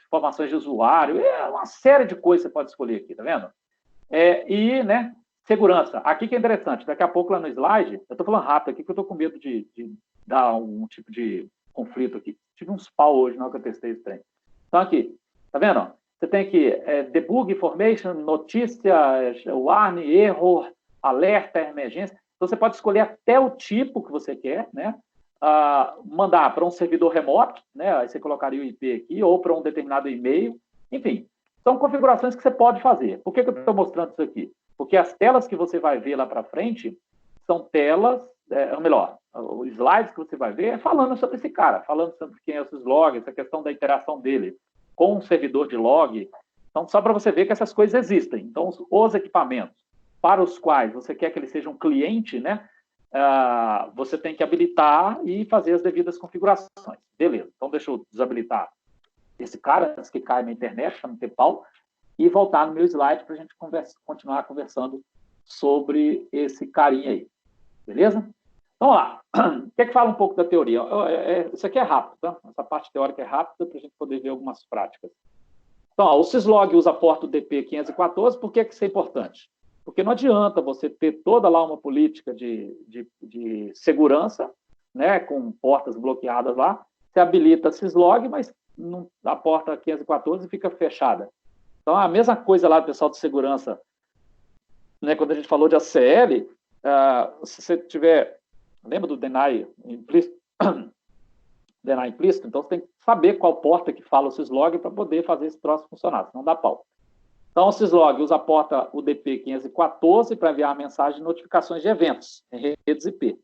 Informações de usuário, uma série de coisas você pode escolher aqui, tá vendo? Né, segurança. Aqui que é interessante, daqui a pouco lá no slide, eu estou falando rápido aqui, que eu estou com medo de dar um tipo de conflito aqui. Tive uns pau hoje na hora que eu testei esse trem. Então aqui, tá vendo? Você tem aqui debug, information, notícia, warning, erro, alerta, emergência. Então você pode escolher até o tipo que você quer, né? Mandar para um servidor remoto, né? Aí você colocaria o IP aqui, ou para um determinado e-mail, enfim. São configurações que você pode fazer. Por que eu estou mostrando isso aqui? Porque as telas que você vai ver lá para frente são telas, ou melhor, os slides que você vai ver é falando sobre esse cara, falando sobre quem é o syslog, essa questão da interação dele com um servidor de log. Então, só para você ver que essas coisas existem. Então, os equipamentos para os quais você quer que ele seja um cliente, né? Você tem que habilitar e fazer as devidas configurações. Beleza, então deixa eu desabilitar esse cara, antes que caia na internet, para não ter pau, e voltar no meu slide para a gente continuar conversando sobre esse carinha aí. Beleza? Então, vamos lá. O que é que fala um pouco da teoria? Isso aqui é rápido, tá? Essa parte teórica é rápida para a gente poder ver algumas práticas. Então, o syslog usa a porta DP514, por que isso é importante? Porque não adianta você ter toda lá uma política de segurança, né, com portas bloqueadas lá, você habilita syslog, mas a porta 514 fica fechada. Então, a mesma coisa lá do pessoal de segurança, né, quando a gente falou de ACL, se você tiver, lembra do deny implícito? Deny implícito? Então, você tem que saber qual porta que fala o syslog para poder fazer esse troço funcionar, senão dá pau. Então, o syslog usa a porta UDP 514 para enviar mensagem de notificações de eventos em redes IP.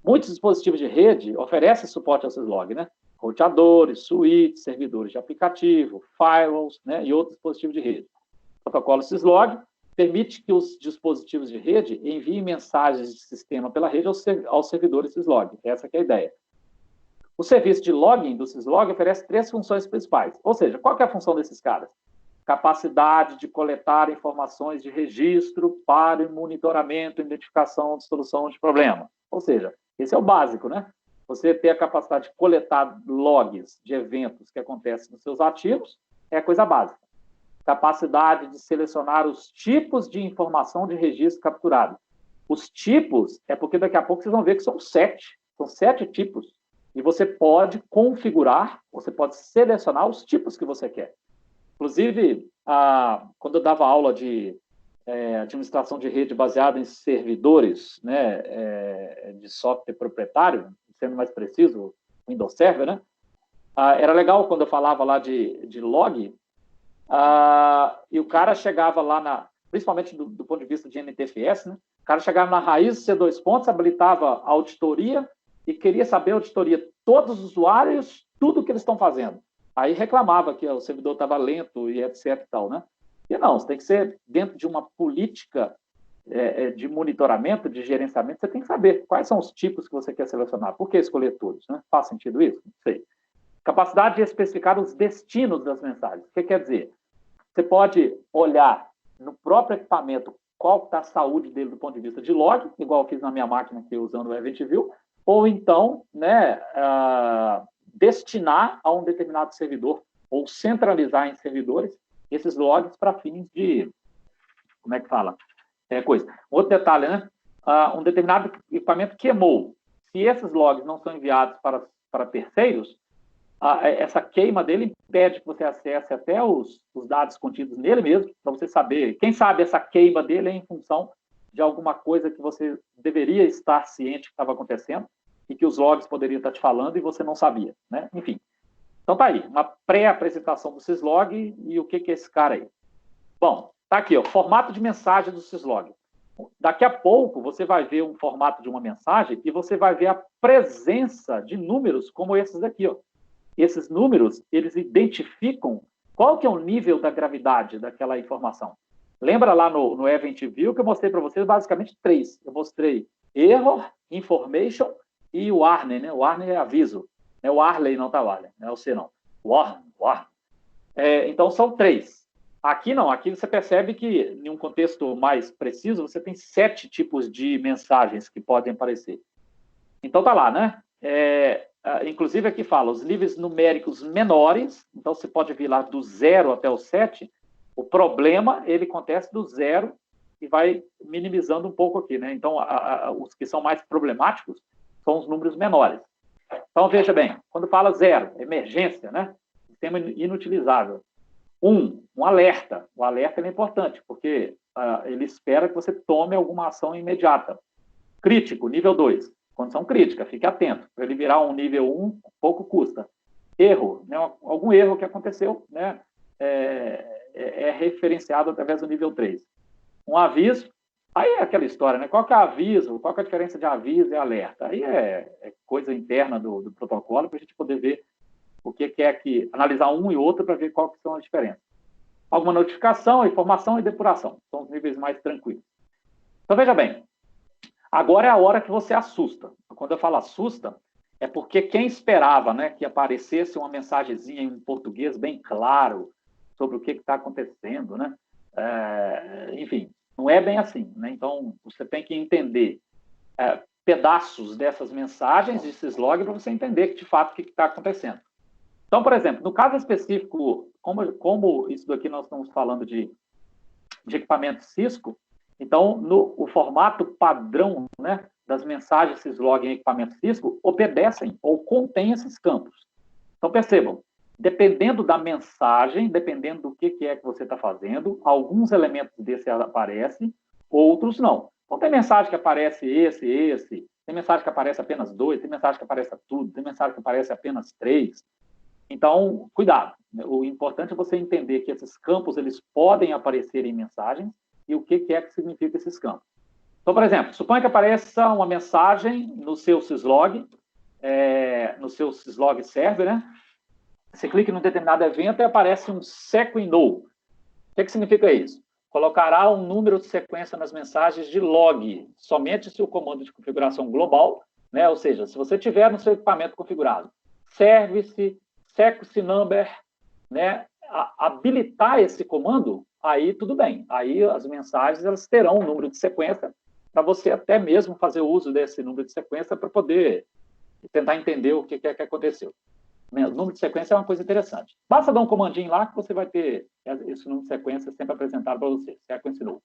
Muitos dispositivos de rede oferecem suporte ao syslog, né? Roteadores, suítes, servidores de aplicativo, firewalls, né? E outros dispositivos de rede. O protocolo syslog permite que os dispositivos de rede enviem mensagens de sistema pela rede aos servidores syslog. Essa que é a ideia. O serviço de login do syslog oferece 3 funções principais. Ou seja, qual que é a função desses caras? Capacidade de coletar informações de registro para monitoramento, identificação de solução de problema. Ou seja, esse é o básico, né? Você ter a capacidade de coletar logs de eventos que acontecem nos seus ativos é a coisa básica. Capacidade de selecionar os tipos de informação de registro capturado. Os tipos é porque daqui a pouco vocês vão ver que são 7. São 7 tipos. E você pode configurar, você pode selecionar os tipos que você quer. Inclusive, quando eu dava aula de administração de rede baseada em servidores, né, de software proprietário, sendo mais preciso, Windows Server, né, era legal quando eu falava lá de log, e o cara chegava lá, principalmente do ponto de vista de NTFS, né, o cara chegava na raiz C2 pontos, habilitava a auditoria e queria saber a auditoria de todos os usuários, tudo que eles estão fazendo. Aí reclamava que o servidor estava lento e etc e tal, né? E não, você tem que ser dentro de uma política de monitoramento, de gerenciamento, você tem que saber quais são os tipos que você quer selecionar. Por que escolher todos, né? Faz sentido isso? Não sei. Capacidade de especificar os destinos das mensagens. O que quer dizer? Você pode olhar no próprio equipamento qual está a saúde dele do ponto de vista de log, igual eu fiz na minha máquina aqui usando o EventView, ou então, né, destinar a um determinado servidor, ou centralizar em servidores esses logs para fins de, como é que fala? Coisa. Outro detalhe, né? Um determinado equipamento queimou. Se esses logs não são enviados para terceiros, essa queima dele impede que você acesse até os dados contidos nele mesmo, para você saber. Quem sabe essa queima dele é em função de alguma coisa que você deveria estar ciente que estava acontecendo e que os logs poderiam estar te falando e você não sabia, né? Enfim. Então tá aí, uma pré-apresentação do syslog e o que é esse cara aí. Bom, tá aqui, ó, formato de mensagem do syslog. Daqui a pouco você vai ver um formato de uma mensagem e você vai ver a presença de números como esses daqui, ó. Esses números, eles identificam qual que é o nível da gravidade daquela informação. Lembra lá no EventView que eu mostrei para vocês basicamente 3. Eu mostrei error, information e warning, né? O warning é aviso. É o Warley, não tá Warley, não é o C não. Warning. Então são 3. Aqui não, aqui você percebe que em um contexto mais preciso você tem 7 tipos de mensagens que podem aparecer. Então tá lá, né? Inclusive aqui fala os níveis numéricos menores, então você pode vir lá do 0 até o 7. O problema, ele acontece do 0 e vai minimizando um pouco aqui, né? Então os que são mais problemáticos são os números menores. Então, veja bem, quando fala 0, emergência, né? Sistema inutilizável. 1, um alerta. O alerta é importante, porque ele espera que você tome alguma ação imediata. Crítico, nível 2. Condição crítica, fique atento. Para ele virar um nível 1, pouco custa. Erro, né? Algum erro que aconteceu, né? É referenciado através do nível 3. Um aviso. Aí é aquela história, né? Qual que é aviso? Qual que é a diferença de aviso e alerta? Aí é coisa interna do protocolo para a gente poder ver o que é que... Analisar um e outro para ver qual que são as diferenças. Alguma notificação, informação e depuração. São os níveis mais tranquilos. Então, veja bem. Agora é a hora que você assusta. Quando eu falo assusta, é porque quem esperava, né, que aparecesse uma mensagenzinha em português bem claro sobre o que está acontecendo, né? Enfim... Não é bem assim, né? Então, você tem que entender pedaços dessas mensagens, desses logs, para você entender que, de fato, o que está acontecendo. Então, por exemplo, no caso específico, como isso daqui nós estamos falando de equipamento Cisco, então, o formato padrão, né, das mensagens syslog em equipamento Cisco obedecem ou contém esses campos. Então, percebam, dependendo da mensagem, dependendo do que é que você está fazendo, alguns elementos desse aparecem, outros não. Então, tem mensagem que aparece esse, tem mensagem que aparece apenas 2, tem mensagem que aparece tudo, tem mensagem que aparece apenas 3. Então, cuidado. O importante é você entender que esses campos eles podem aparecer em mensagens e o que é que significa esses campos. Então, por exemplo, suponha que apareça uma mensagem no seu syslog, no seu syslog server, né? Você clica em um determinado evento e aparece um sequino. O que significa isso? Colocará um número de sequência nas mensagens de log, somente se o comando de configuração global, né? Ou seja, se você tiver no seu equipamento configurado service, sequence number, né? Habilitar esse comando, aí tudo bem. Aí as mensagens elas terão um número de sequência para você até mesmo fazer uso desse número de sequência para poder tentar entender o que é que aconteceu. O número de sequência é uma coisa interessante. Basta dar um comandinho lá que você vai ter esse número de sequência sempre apresentado para você. Sequence novo.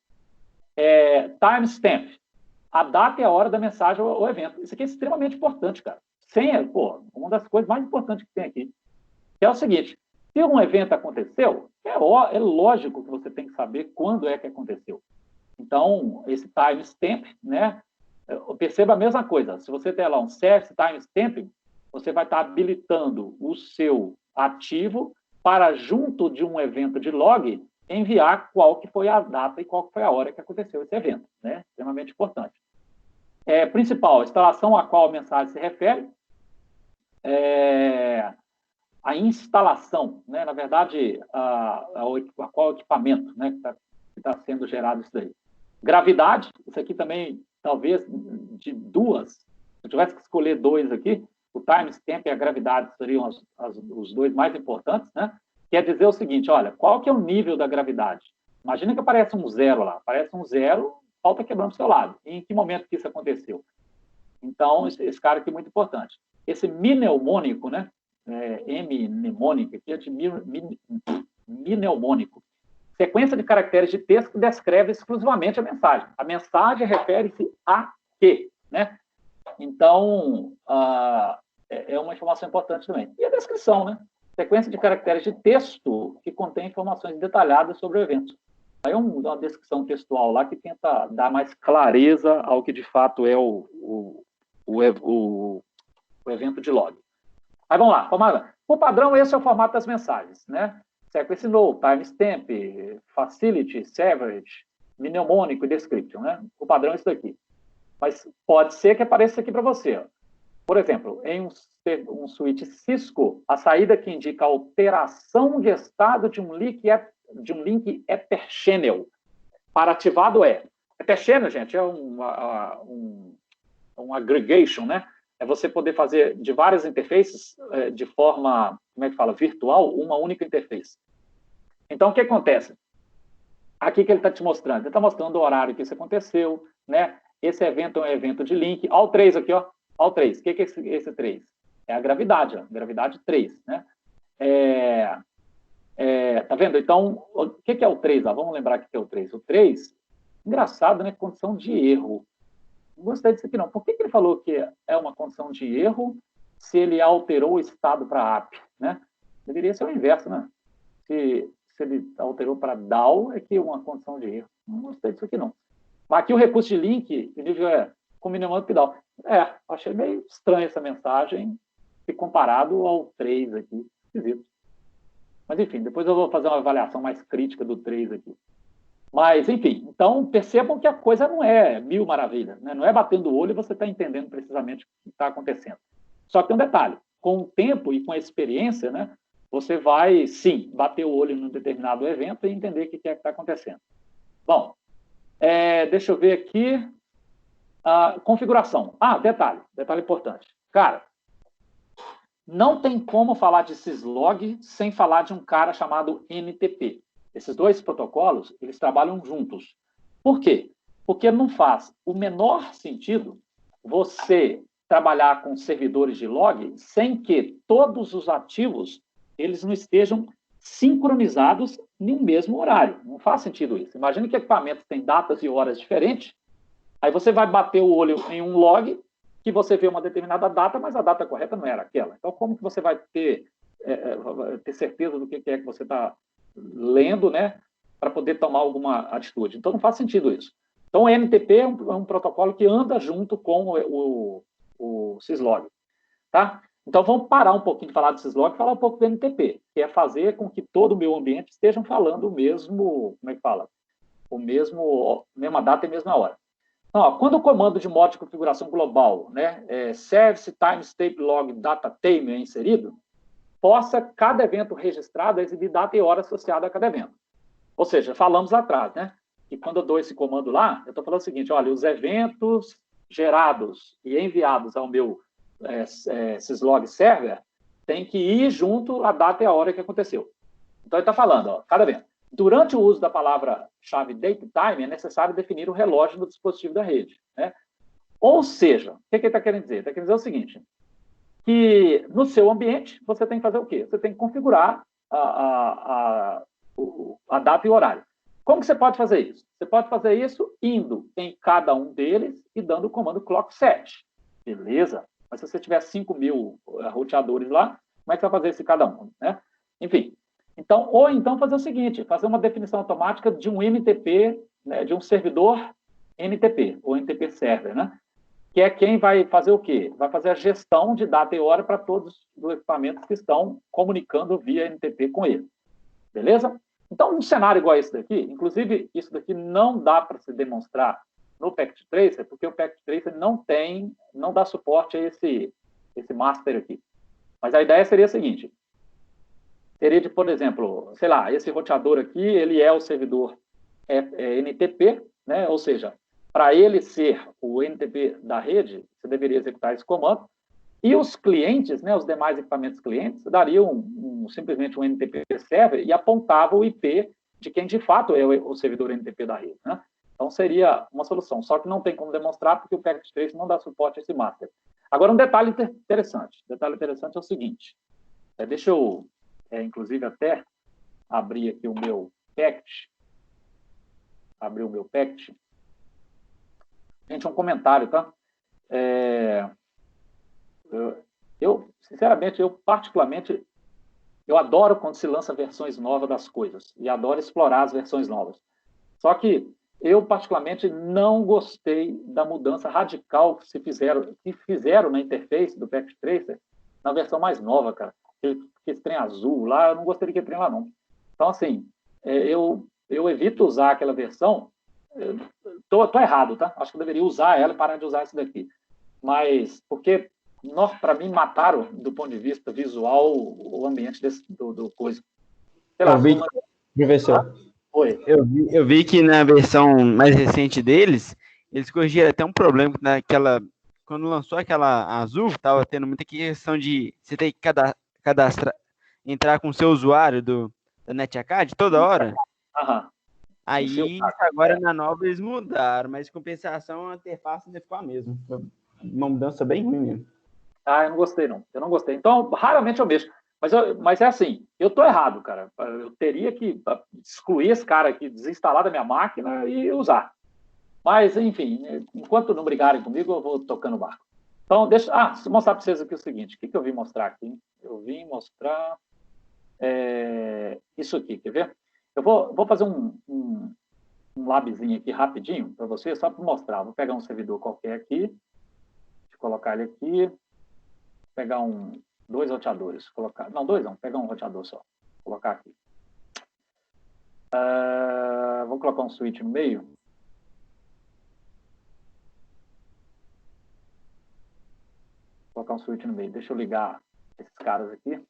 Timestamp. A data e a hora da mensagem ou evento. Isso aqui é extremamente importante, cara. Senha, uma das coisas mais importantes que tem aqui. Que é o seguinte, se um evento aconteceu, é lógico que você tem que saber quando é que aconteceu. Então, esse timestamp, né? Perceba a mesma coisa. Se você tem lá um service timestamp, você vai estar habilitando o seu ativo para, junto de um evento de log, enviar qual que foi a data e qual que foi a hora que aconteceu esse evento, né? Extremamente importante. Principal, a instalação a qual a mensagem se refere, a instalação, né? Na verdade, qual equipamento, né? Que está sendo gerado isso daí. Gravidade, isso aqui também, talvez, de duas. Se eu tivesse que escolher 2 aqui, o timestamp e a gravidade seriam os 2 mais importantes, né? Quer dizer o seguinte, olha, qual que é o nível da gravidade? Imagina que aparece um 0 lá. Aparece um 0, falta quebrando do seu lado. E em que momento que isso aconteceu? Então, esse cara aqui é muito importante. Esse mnemônico, né? M-mnemônico, aqui é de mnemônico. Sequência de caracteres de texto que descreve exclusivamente a mensagem. A mensagem refere-se a quê? Né? Então, é uma informação importante também. E a descrição, né? Sequência de caracteres de texto que contém informações detalhadas sobre o evento. Aí é uma descrição textual lá que tenta dar mais clareza ao que de fato é o evento de log. Aí vamos lá, por padrão, esse é o formato das mensagens, né? Sequence no, timestamp, facility, savage, mnemônico e description, né? O padrão é isso daqui. Mas pode ser que apareça aqui para você. Ó. Por exemplo, em um switch Cisco, a saída que indica alteração de estado de um link Ether Channel para ativado Ether Channel, gente, é um aggregation, né? É você poder fazer de várias interfaces de forma, como é que fala, virtual, uma única interface. Então, o que acontece? Aqui que ele está te mostrando. Ele está mostrando o horário que isso aconteceu, né? Esse evento é um evento de link. Olha o 3 aqui, ó. Olha o 3. O que é esse 3? É a gravidade, ó. Gravidade 3, né? Tá vendo? Então, o que é o 3? Vamos lembrar o que é o 3. O 3, engraçado, né? Condição de erro. Não gostei disso aqui, não. Por que ele falou que é uma condição de erro se ele alterou o estado para app, né? Deveria ser o inverso, né? Se ele alterou para DAO, é que é uma condição de erro. Não gostei disso aqui, não. Mas aqui o recurso de link, o nível é com mnemônico e DAO. Achei meio estranha essa mensagem, se comparado ao 3 aqui. Esquisito. Mas, enfim, depois eu vou fazer uma avaliação mais crítica do 3 aqui. Mas, enfim, então percebam que a coisa não é mil maravilhas, né? Não é batendo o olho e você está entendendo precisamente o que está acontecendo. Só que tem um detalhe, com o tempo e com a experiência, né, você vai, sim, bater o olho num determinado evento e entender o que é que está acontecendo. Bom, deixa eu ver aqui, configuração. Detalhe importante. Cara, não tem como falar de syslog sem falar de um cara chamado NTP. Esses dois protocolos, eles trabalham juntos. Por quê? Porque não faz o menor sentido você trabalhar com servidores de log sem que todos os ativos eles não estejam sincronizados no mesmo horário. Não faz sentido isso. Imagina que equipamentos têm datas e horas diferentes, aí você vai bater o olho em um log que você vê uma determinada data, mas a data correta não era aquela. Então, como que você vai ter certeza do que é que você está lendo, né, para poder tomar alguma atitude? Então, não faz sentido isso. Então, o NTP é um protocolo que anda junto com o syslog, tá? Então, vamos parar um pouquinho de falar do syslog e falar um pouco do NTP, que é fazer com que todo o meu ambiente estejam falando o mesmo, como é que fala? Mesma data e mesma hora. Então, quando o comando de modo de configuração global, né, service timestamp log data time é inserido, possa cada evento registrado exibir data e hora associada a cada evento. Ou seja, falamos lá atrás, né? Que quando eu dou esse comando lá, eu estou falando o seguinte, olha, os eventos gerados e enviados ao meu syslog server tem que ir junto à data e a hora que aconteceu. Então, ele está falando, ó, cada evento. Durante o uso da palavra-chave datetime, é necessário definir o relógio do dispositivo da rede, né? Ou seja, o que ele está querendo dizer? Está querendo dizer o seguinte, que no seu ambiente, você tem que fazer o quê? Você tem que configurar a data e o horário. Como que você pode fazer isso? Você pode fazer isso indo em cada um deles e dando o comando clock set. Beleza? Mas se você tiver 5.000 roteadores lá, como é que você vai fazer isso em cada um? Né? Enfim. Então, ou então fazer o seguinte, fazer uma definição automática de um NTP, né, de um servidor NTP, ou NTP server, né? Que é quem vai fazer o quê? Vai fazer a gestão de data e hora para todos os equipamentos que estão comunicando via NTP com ele. Beleza? Então, um cenário igual a esse daqui, inclusive, isso daqui não dá para se demonstrar no Packet Tracer, porque o Packet Tracer não dá suporte a esse master aqui. Mas a ideia seria a seguinte, seria de, por exemplo, sei lá, esse roteador aqui, ele é o servidor NTP, né? Ou seja, para ele ser o NTP da rede, você deveria executar esse comando, e os clientes, né, os demais equipamentos clientes, dariam simplesmente um NTP server e apontava o IP de quem de fato é o servidor NTP da rede, né? Então, seria uma solução. Só que não tem como demonstrar porque o Packet Trace não dá suporte a esse master. Agora, um detalhe interessante. O detalhe interessante é o seguinte. Deixa eu, inclusive, até abrir aqui o meu packet. Abrir o meu packet. Gente, um comentário, tá? Sinceramente, particularmente, eu adoro quando se lança versões novas das coisas. E adoro explorar as versões novas. Só que eu, particularmente, não gostei da mudança radical que fizeram na interface do Packet Tracer na versão mais nova, cara. Esse trem azul lá, eu não gostei daquele trem lá, não. Então, assim, eu evito usar aquela versão. Tô errado, tá? Acho que eu deveria usar ela e parar de usar esse daqui. Mas, porque, para mim, mataram, do ponto de vista visual, o ambiente do coisa. Sei lá, Professor. Oi. Eu vi que na versão mais recente deles, eles corrigiram até um problema quando lançou aquela azul, tava tendo muita questão de você ter que cadastrar, entrar com o seu usuário da NetAcad toda hora. Aham. Aí, agora na nova eles mudaram, mas compensação a interface ainda ficou a mesma. Foi uma mudança bem ruim mesmo. Eu não gostei, não. Eu não gostei. Então, raramente eu mexo. Mas é assim, eu tô errado, cara. Eu teria que excluir esse cara aqui, desinstalar da minha máquina e usar. Mas, enfim, enquanto não brigarem comigo, eu vou tocando o barco. Então, deixa eu mostrar para vocês aqui o seguinte. O que eu vim mostrar aqui? Eu vim mostrar isso aqui, quer ver? Eu vou fazer um labzinho aqui rapidinho para vocês, só para mostrar. Vou pegar um servidor qualquer aqui, deixa eu colocar ele aqui, pegar dois roteadores, colocar, não, dois não, pegar um roteador só, colocar aqui. Vou colocar um switch no meio. Vou colocar um switch no meio. Deixa eu ligar esses caras aqui.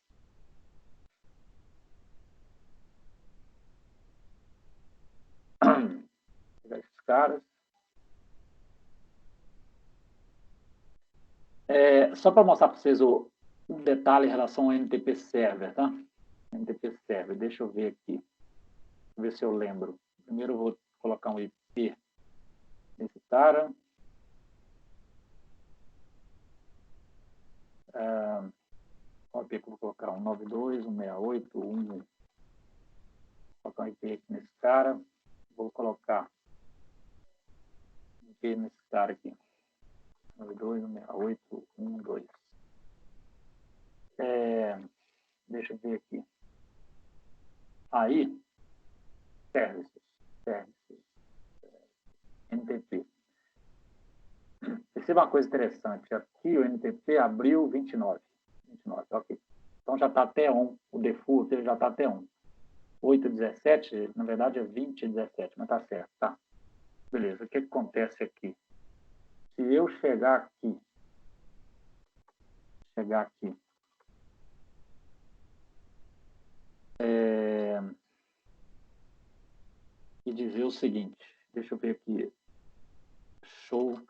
Ligar esses caras. Só para mostrar para vocês um detalhe em relação ao NTP Server, tá? NTP Server, deixa eu ver aqui. Ver se eu lembro. Primeiro eu vou colocar um IP nesse cara. Qual IP que eu vou colocar? 192, 168, 1. Vou colocar um IP aqui nesse cara. Vou colocar um IP nesse cara aqui. 92, 168, 12. Deixa eu ver aqui. Aí, services, NTP. Perceba uma coisa interessante. Aqui o NTP abriu 29, ok. Então já está até 1. O default ele já está até 1. 8.17, na verdade é 20.17, mas está certo, tá? Beleza, o que acontece aqui? Se eu chegar aqui, e dizer o seguinte, deixa eu ver aqui, show.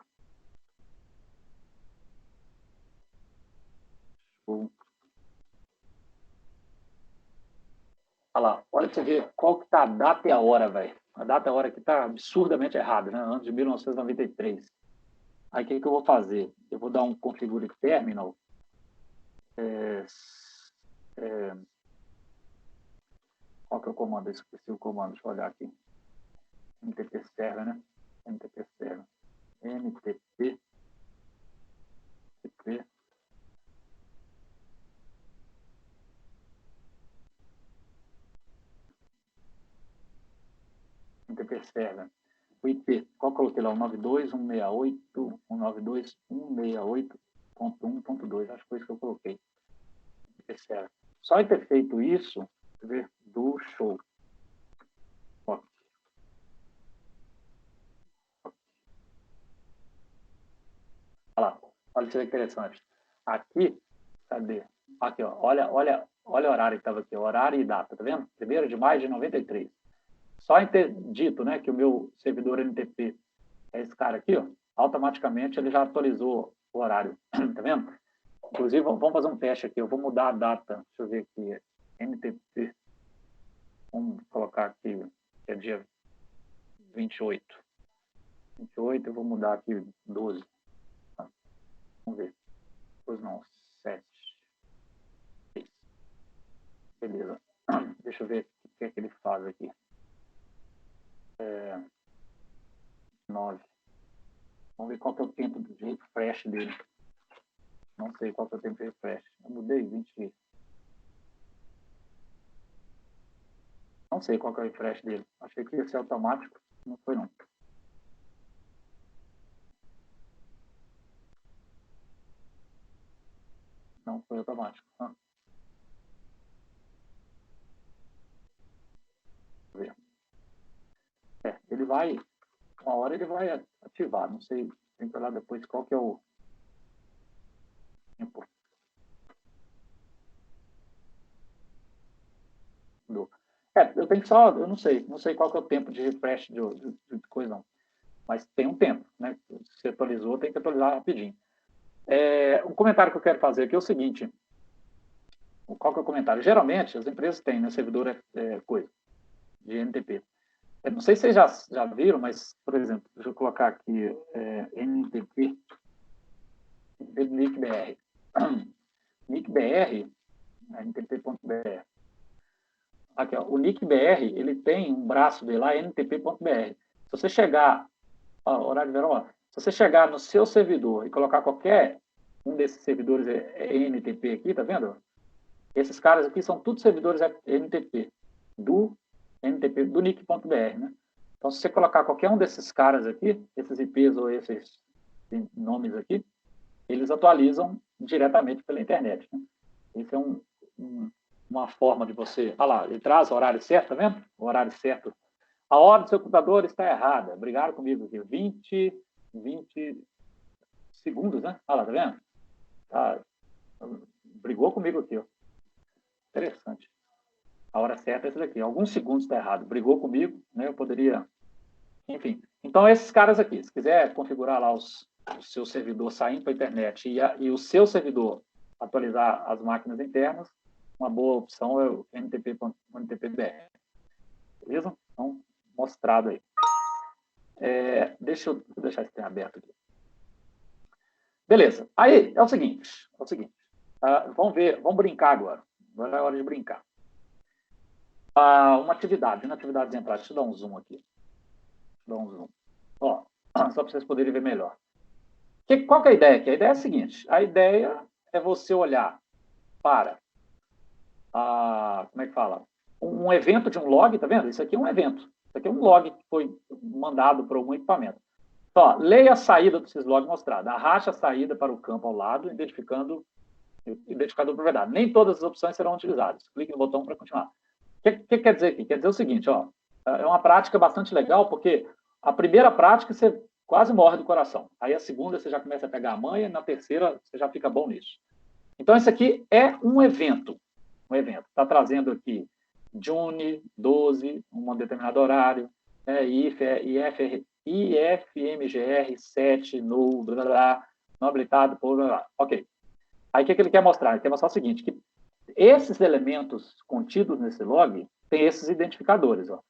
Olha lá, olha pra você ver qual que tá a data e a hora, velho. A data e a hora aqui tá absurdamente errada, né? Ano de 1993. Aí o que eu vou fazer? Eu vou dar um configure terminal. Qual que é o comando? Eu esqueci o comando, deixa eu olhar aqui. NTP server, né? NTP server. NTP server. O IP, qual que eu coloquei lá? 192.168.1.1.2, acho que foi isso que eu coloquei. IP server. Só em ter feito isso, ver do show. Ó. Olha lá, olha que interessante. Aqui, cadê? Aqui, ó, olha o horário que estava aqui, horário e data, tá vendo? 1º de maio de 93. Só em ter dito, né, que o meu servidor NTP é esse cara aqui, ó, automaticamente ele já atualizou o horário, tá vendo? Inclusive, vamos fazer um teste aqui, eu vou mudar a data, deixa eu ver aqui, NTP Vamos colocar aqui, que é dia 28. 28, eu vou mudar aqui 12. Tá? Vamos ver. Pois não, 7. Beleza. Deixa eu ver o que é que ele faz aqui. 9. Vamos ver qual que é o tempo de refresh dele. Não sei qual que é o tempo de refresh. Eu mudei 20. Não sei qual que é o refresh dele. Achei que ia ser automático. Não foi, não. Não foi automático. Ele vai... Uma hora ele vai ativar. Não sei. Tem que olhar depois qual que é o tempo. Eu tenho que só... Eu não sei. Não sei qual que é o tempo de refresh de coisa, não. Mas tem um tempo, né? Se você atualizou, tem que atualizar rapidinho. Um comentário que eu quero fazer aqui é o seguinte. Qual que é o comentário? Geralmente, as empresas têm, né? Servidor coisa de NTP. Eu não sei se vocês já viram, mas, por exemplo, deixa eu colocar aqui NTP NICBR. NICBR, NTP.br. Aqui, ó, o NICBR, ele tem um braço dele lá, NTP.br. Se você chegar, horário de verão, ó, se você chegar no seu servidor e colocar qualquer um desses servidores NTP aqui, tá vendo? Esses caras aqui são todos servidores NTP, do NIC.br, né? Então, se você colocar qualquer um desses caras aqui, esses IPs ou esses nomes aqui, eles atualizam diretamente pela internet, né? Esse é uma forma de você... Olha lá, ele traz o horário certo, tá vendo? O horário certo. A hora do seu computador está errada. Brigaram comigo aqui. 20 segundos, né? Olha lá, tá vendo? Brigou comigo aqui, ó. Interessante. A hora certa é essa daqui. Alguns segundos está errado. Brigou comigo, né? Eu poderia... Enfim. Então, esses caras aqui. Se quiser configurar lá o seu servidor saindo para a internet e o seu servidor atualizar as máquinas internas, uma boa opção é o NTP.br. Beleza? Então, mostrado aí. Deixa eu deixar esse trem aberto aqui. Beleza. Aí, é o seguinte. Vamos brincar agora. Agora é hora de brincar. Uma atividade de entrada. Deixa eu dar um zoom aqui. Ó, só para vocês poderem ver melhor. Qual que é a ideia aqui? A ideia é a seguinte. A ideia é você olhar para... como é que fala? Um evento de um log, tá vendo? Isso aqui é um evento. Isso aqui é um log que foi mandado para algum equipamento. Então, ó, leia a saída do syslog mostrado. Arraste a saída para o campo ao lado, identificando o identificador de propriedade. Nem todas as opções serão utilizadas. Clique no botão para continuar. O que quer dizer aqui? Quer dizer o seguinte, ó, é uma prática bastante legal, porque a primeira prática você quase morre do coração. Aí a segunda você já começa a pegar a manha, na terceira você já fica bom nisso. Então, isso aqui é um evento. Está trazendo aqui June 12, um determinado horário, IFMGR 7, no, blá, blá, blá, não habilitado, blá, blá, blá. Ok. Aí o que ele quer mostrar? Ele quer mostrar o seguinte, que esses elementos contidos nesse log têm esses identificadores, ó.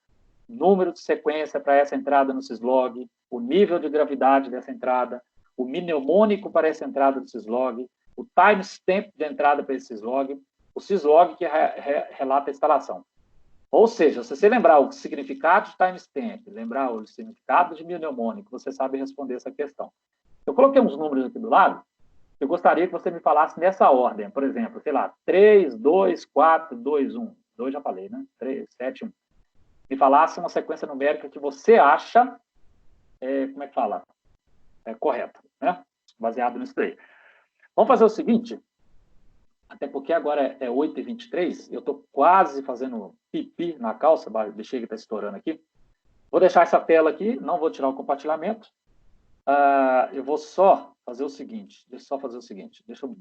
Número de sequência para essa entrada no syslog, o nível de gravidade dessa entrada, o mnemônico para essa entrada do syslog, o timestamp de entrada para esse syslog, o syslog que relata a instalação. Ou seja, se você lembrar o significado de timestamp, lembrar o significado de mnemônico, você sabe responder essa questão. Eu coloquei uns números aqui do lado, eu gostaria que você me falasse nessa ordem. Por exemplo, sei lá, 3, 2, 4, 2, 1. 2 já falei, né? 3, 7, 1. Me falasse uma sequência numérica que você acha, como é que fala? Correta, né? Baseado nisso daí. Vamos fazer o seguinte, até porque agora é 8h23, eu estou quase fazendo pipi na calça, a bexiga está estourando aqui. Vou deixar essa tela aqui, não vou tirar o compartilhamento. Eu vou só fazer o seguinte, deixa eu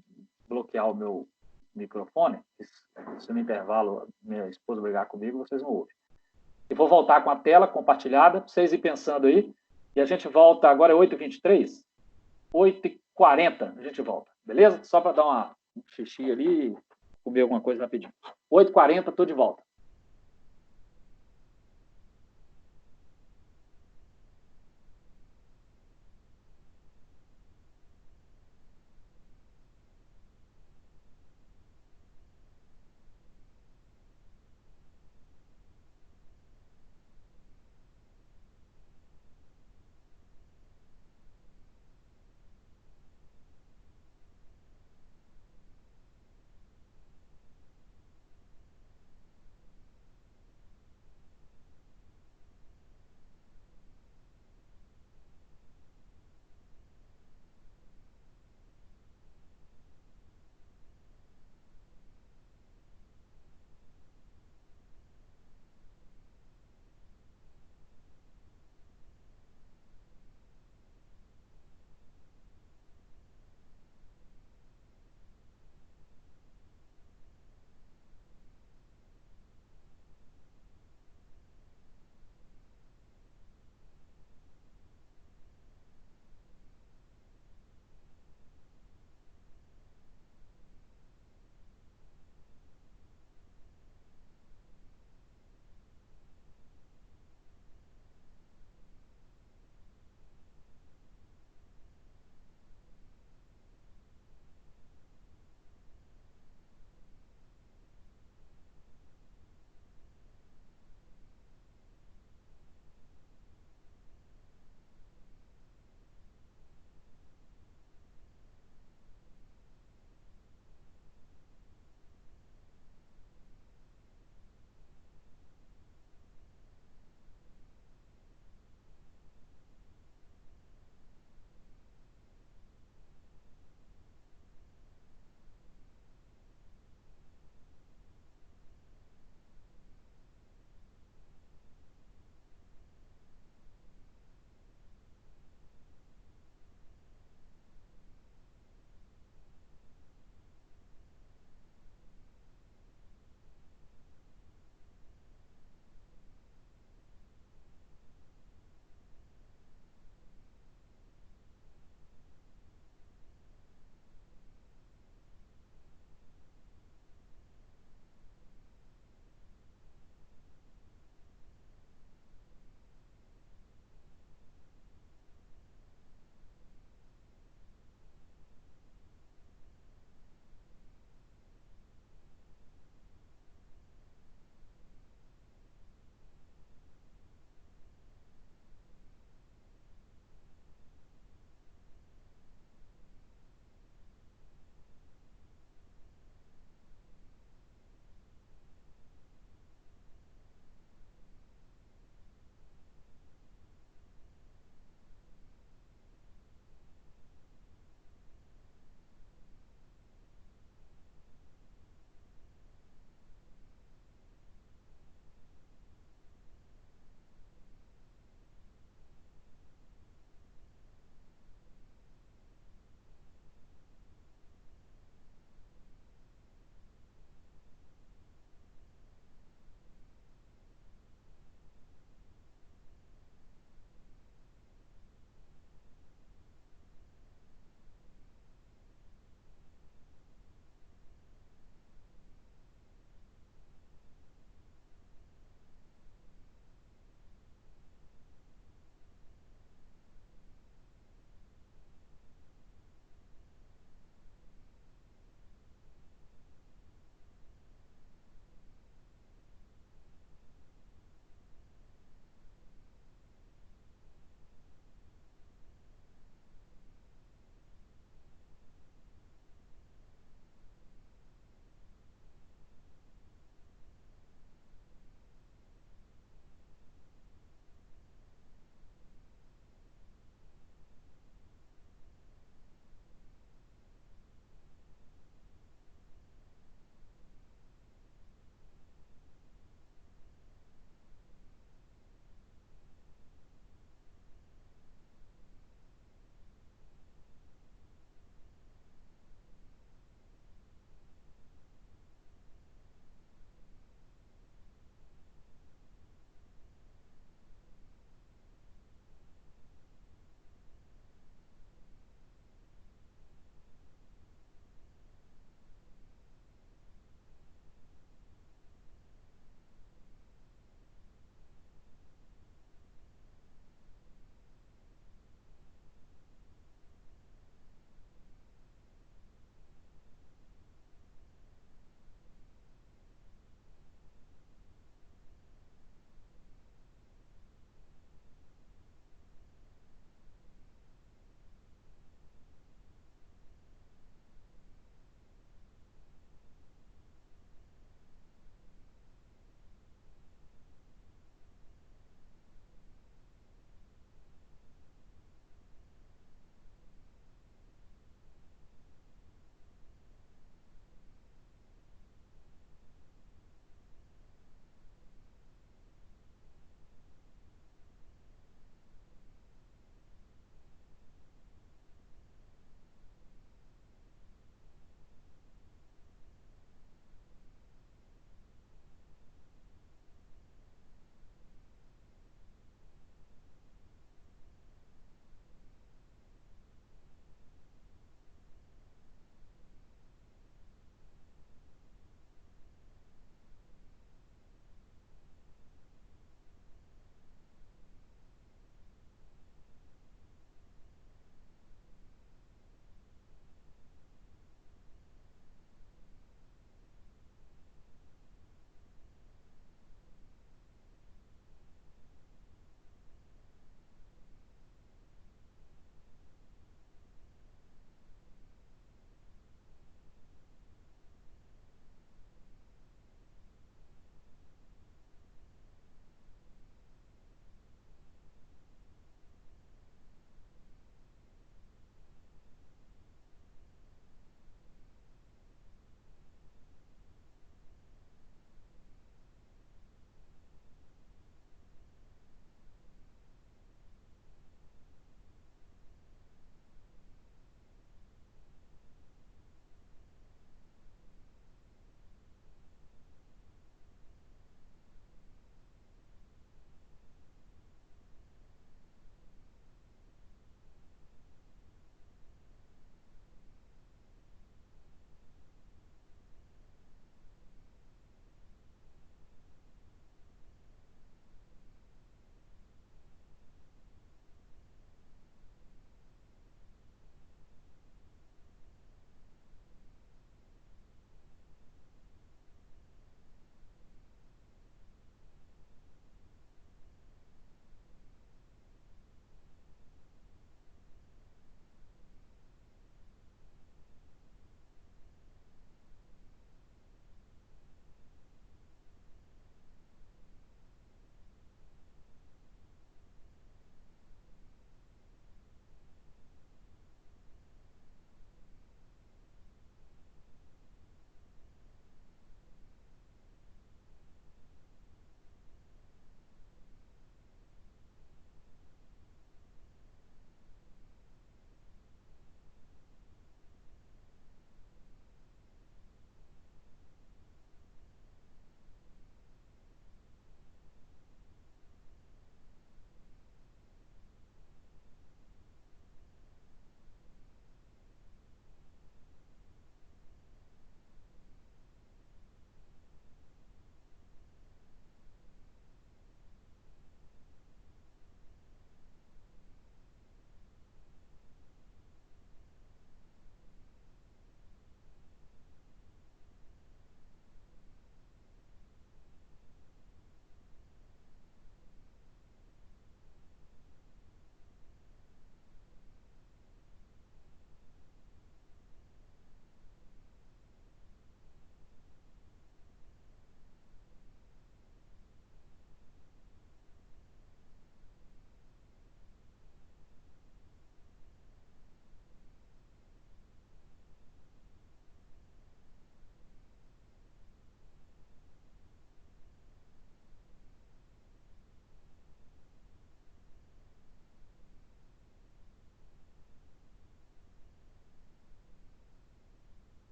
bloquear o meu microfone, se no intervalo minha esposa brigar comigo, vocês não ouvem. Eu vou voltar com a tela compartilhada, para vocês irem pensando aí, e a gente volta, agora é 8h23, 8h40 a gente volta, beleza? Só para dar uma xixi ali, comer alguma coisa rapidinho. 8h40, estou de volta.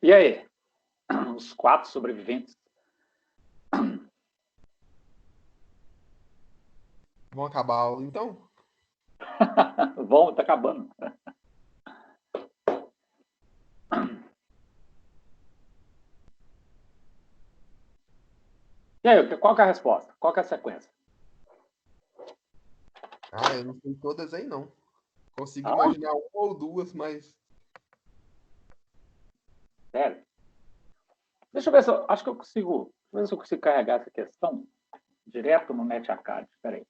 E aí? Os 4 sobreviventes. Vamos acabar a aula, então? Vão, tá acabando. E aí, qual que é a resposta? Qual que é a sequência? Ah, eu não sei todas aí, não. Consigo Ah. imaginar uma ou duas, mas... Sério? Deixa eu ver se eu... Acho que eu consigo... Deixa eu ver se eu consigo carregar essa questão direto no NetAcad. Espera aí.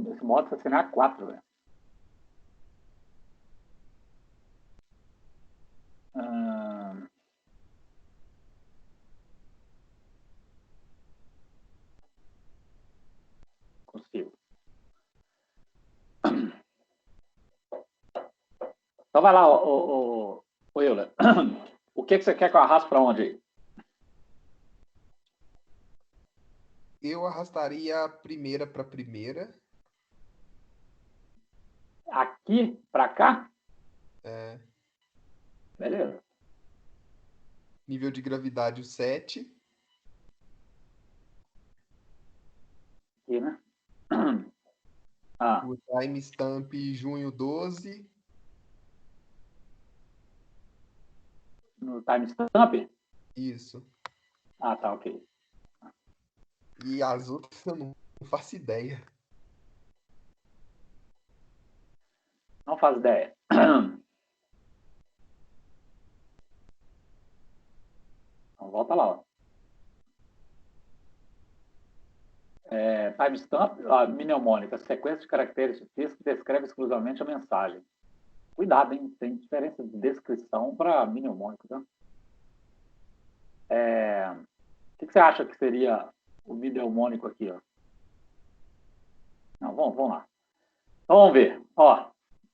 Esse modo está sendo A4, velho. Consigo. Então vai lá, ô Euler. O que você quer que eu arraste para onde aí? Eu arrastaria a primeira para primeira. Aqui para cá? É, Beleza. nível de gravidade o 7. Aqui, né? Ah, O timestamp junho 12. no timestamp? Isso. Ah, tá, ok. E as outras eu não faço ideia. Não faz ideia. Então, volta lá. Ó. Timestamp, mnemônica, sequência de caracteres de texto que descreve exclusivamente a mensagem. Cuidado, hein? Tem diferença de descrição para mnemônico, tá? O que você acha que seria o mnemônico aqui, ó? Não, vamos lá. Então, vamos ver. Ó,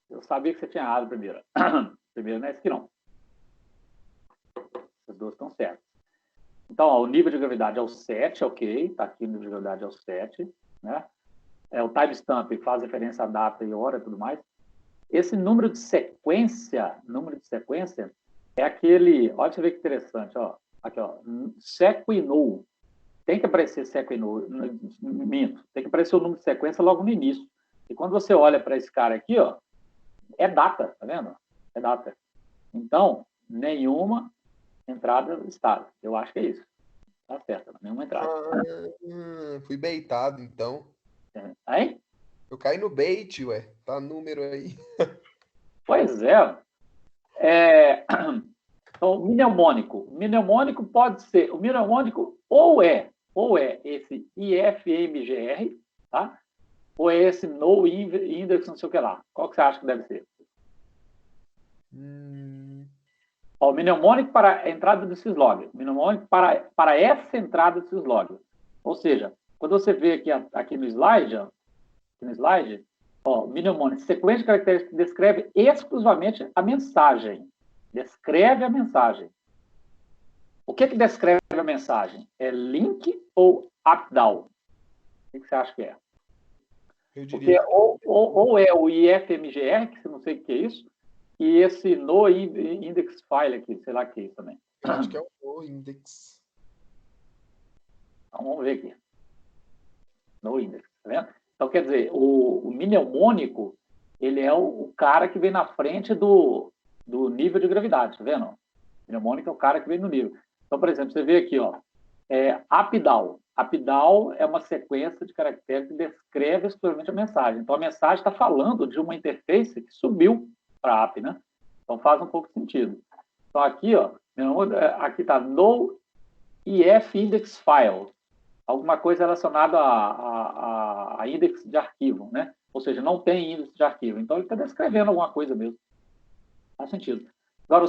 eu sabia que você tinha errado primeiro. Primeiro não é esse aqui, não. Essas duas estão certas. Então, ó, o nível de gravidade é o 7, ok. Está aqui o nível de gravidade é o 7. Né? O timestamp faz referência à data e hora e tudo mais. Esse número de sequência é aquele... Olha, você vê que interessante. Ó. Aqui, ó. Seco e no. Tem que aparecer seco e no. Minto. Tem que aparecer o número de sequência logo no início. E quando você olha para esse cara aqui, ó, é data, tá vendo? É data. Então, nenhuma entrada estável. Eu acho que é isso. Tá certo, nenhuma entrada. Fui baitado, então. Aí? Eu caí no bait, ué. Tá número aí. Pois é. Então, mnemônico. Mnemônico pode ser... O mnemônico ou é esse IFMGR, tá? Ou é esse no index, não sei o que lá. Qual que você acha que deve ser? Ó, o mnemônico para a entrada do syslog. O mnemônico para essa entrada do syslog. Ou seja, quando você vê aqui no slide, ó, mnemônico, sequência de caracteres que descreve exclusivamente a mensagem. Descreve a mensagem. O que descreve a mensagem? É link ou up-down? O que você acha que é? Eu Porque diria. ou é o IFMGR, que você não sei o que é isso, e esse no index file aqui, sei lá o que é isso também. Eu acho que é o index. Então, vamos ver aqui. No index, tá vendo? Então, quer dizer, o mnemônico, ele é o cara que vem na frente do nível de gravidade, tá vendo? O mnemônico é o cara que vem no nível. Então, por exemplo, você vê aqui, ó, up-down. Up-down é uma sequência de caracteres que descreve exclusivamente a mensagem. Então, a mensagem está falando de uma interface que subiu para a app, né? Então, faz um pouco de sentido. Então, aqui, ó, aqui está no IF index file. Alguma coisa relacionada a índice de arquivo, né? Ou seja, não tem índice de arquivo. Então, ele está descrevendo alguma coisa mesmo. Faz sentido. Agora,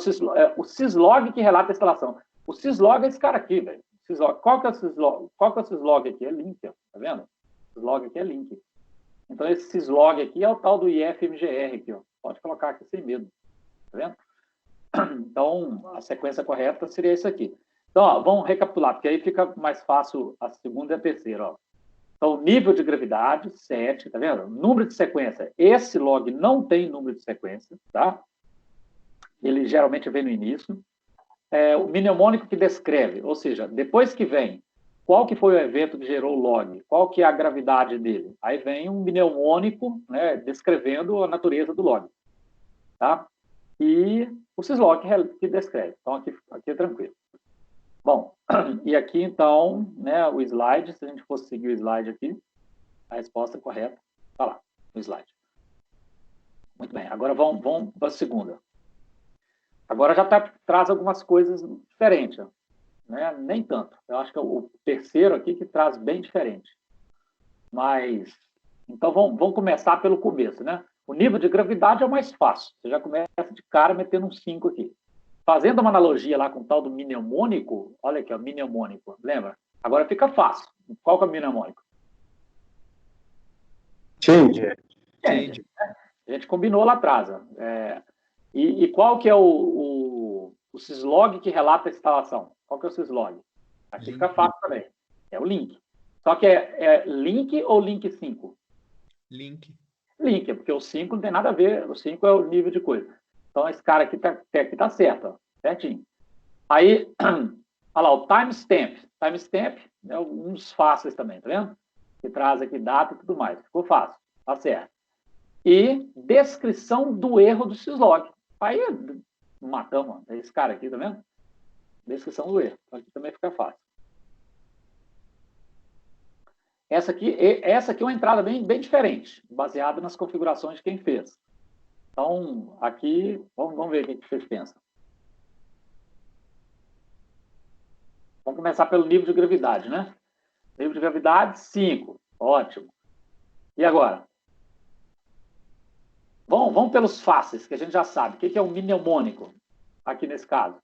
o syslog que relata a instalação. O syslog é esse cara aqui, velho. Qual que é o syslog aqui? É link, ó. Tá vendo? O syslog aqui é link. Então, esse syslog aqui é o tal do IFMGR aqui, ó. Pode colocar aqui sem medo. Tá vendo? Então, a sequência correta seria isso aqui. Então, ó, vamos recapitular, porque aí fica mais fácil a segunda e a terceira. Ó. Então, nível de gravidade, 7, tá vendo? Número de sequência. Esse log não tem número de sequência, tá? Ele geralmente vem no início. O mnemônico que descreve, ou seja, depois que vem, qual que foi o evento que gerou o log? Qual que é a gravidade dele? Aí vem um mnemônico, né, descrevendo a natureza do log, tá? E o syslog que descreve. Então, aqui é tranquilo. Bom, e aqui, então, né, o slide, se a gente fosse seguir o slide aqui, a resposta correta está lá, no slide. Muito bem, agora vamos para a segunda. Agora já traz algumas coisas diferentes, né? Nem tanto. Eu acho que é o terceiro aqui que traz bem diferente. Mas, então vamos começar pelo começo, né? O nível de gravidade é o mais fácil. Você já começa de cara metendo um 5 aqui. Fazendo uma analogia lá com o tal do mnemônico, olha aqui, ó, mnemônico, lembra? Agora fica fácil. Qual que é o mnemônico? Change. Change. A gente combinou lá atrás. E qual que é o syslog que relata a instalação? Qual que é o syslog? Aqui fica fácil também. É o link. Só que é link ou link 5? Link. Link, porque o 5 não tem nada a ver. O 5 é o nível de coisa. Então, esse cara aqui tá certo. Ó, certinho. Aí, olha lá, o timestamp. Timestamp é um dos fáceis também, tá vendo? Que traz aqui data e tudo mais. Ficou fácil. Tá certo. E descrição do erro do syslog. Aí matamos esse cara aqui, tá vendo? Descrição do erro. Aqui também fica fácil. Essa aqui é uma entrada bem diferente, baseada nas configurações de quem fez. Então, aqui, vamos ver o que vocês pensam. Vamos começar pelo nível de gravidade, né? Nível de gravidade, 5. Ótimo. E agora? Vamos pelos fáceis, que a gente já sabe. O que é um mnemônico, aqui nesse caso?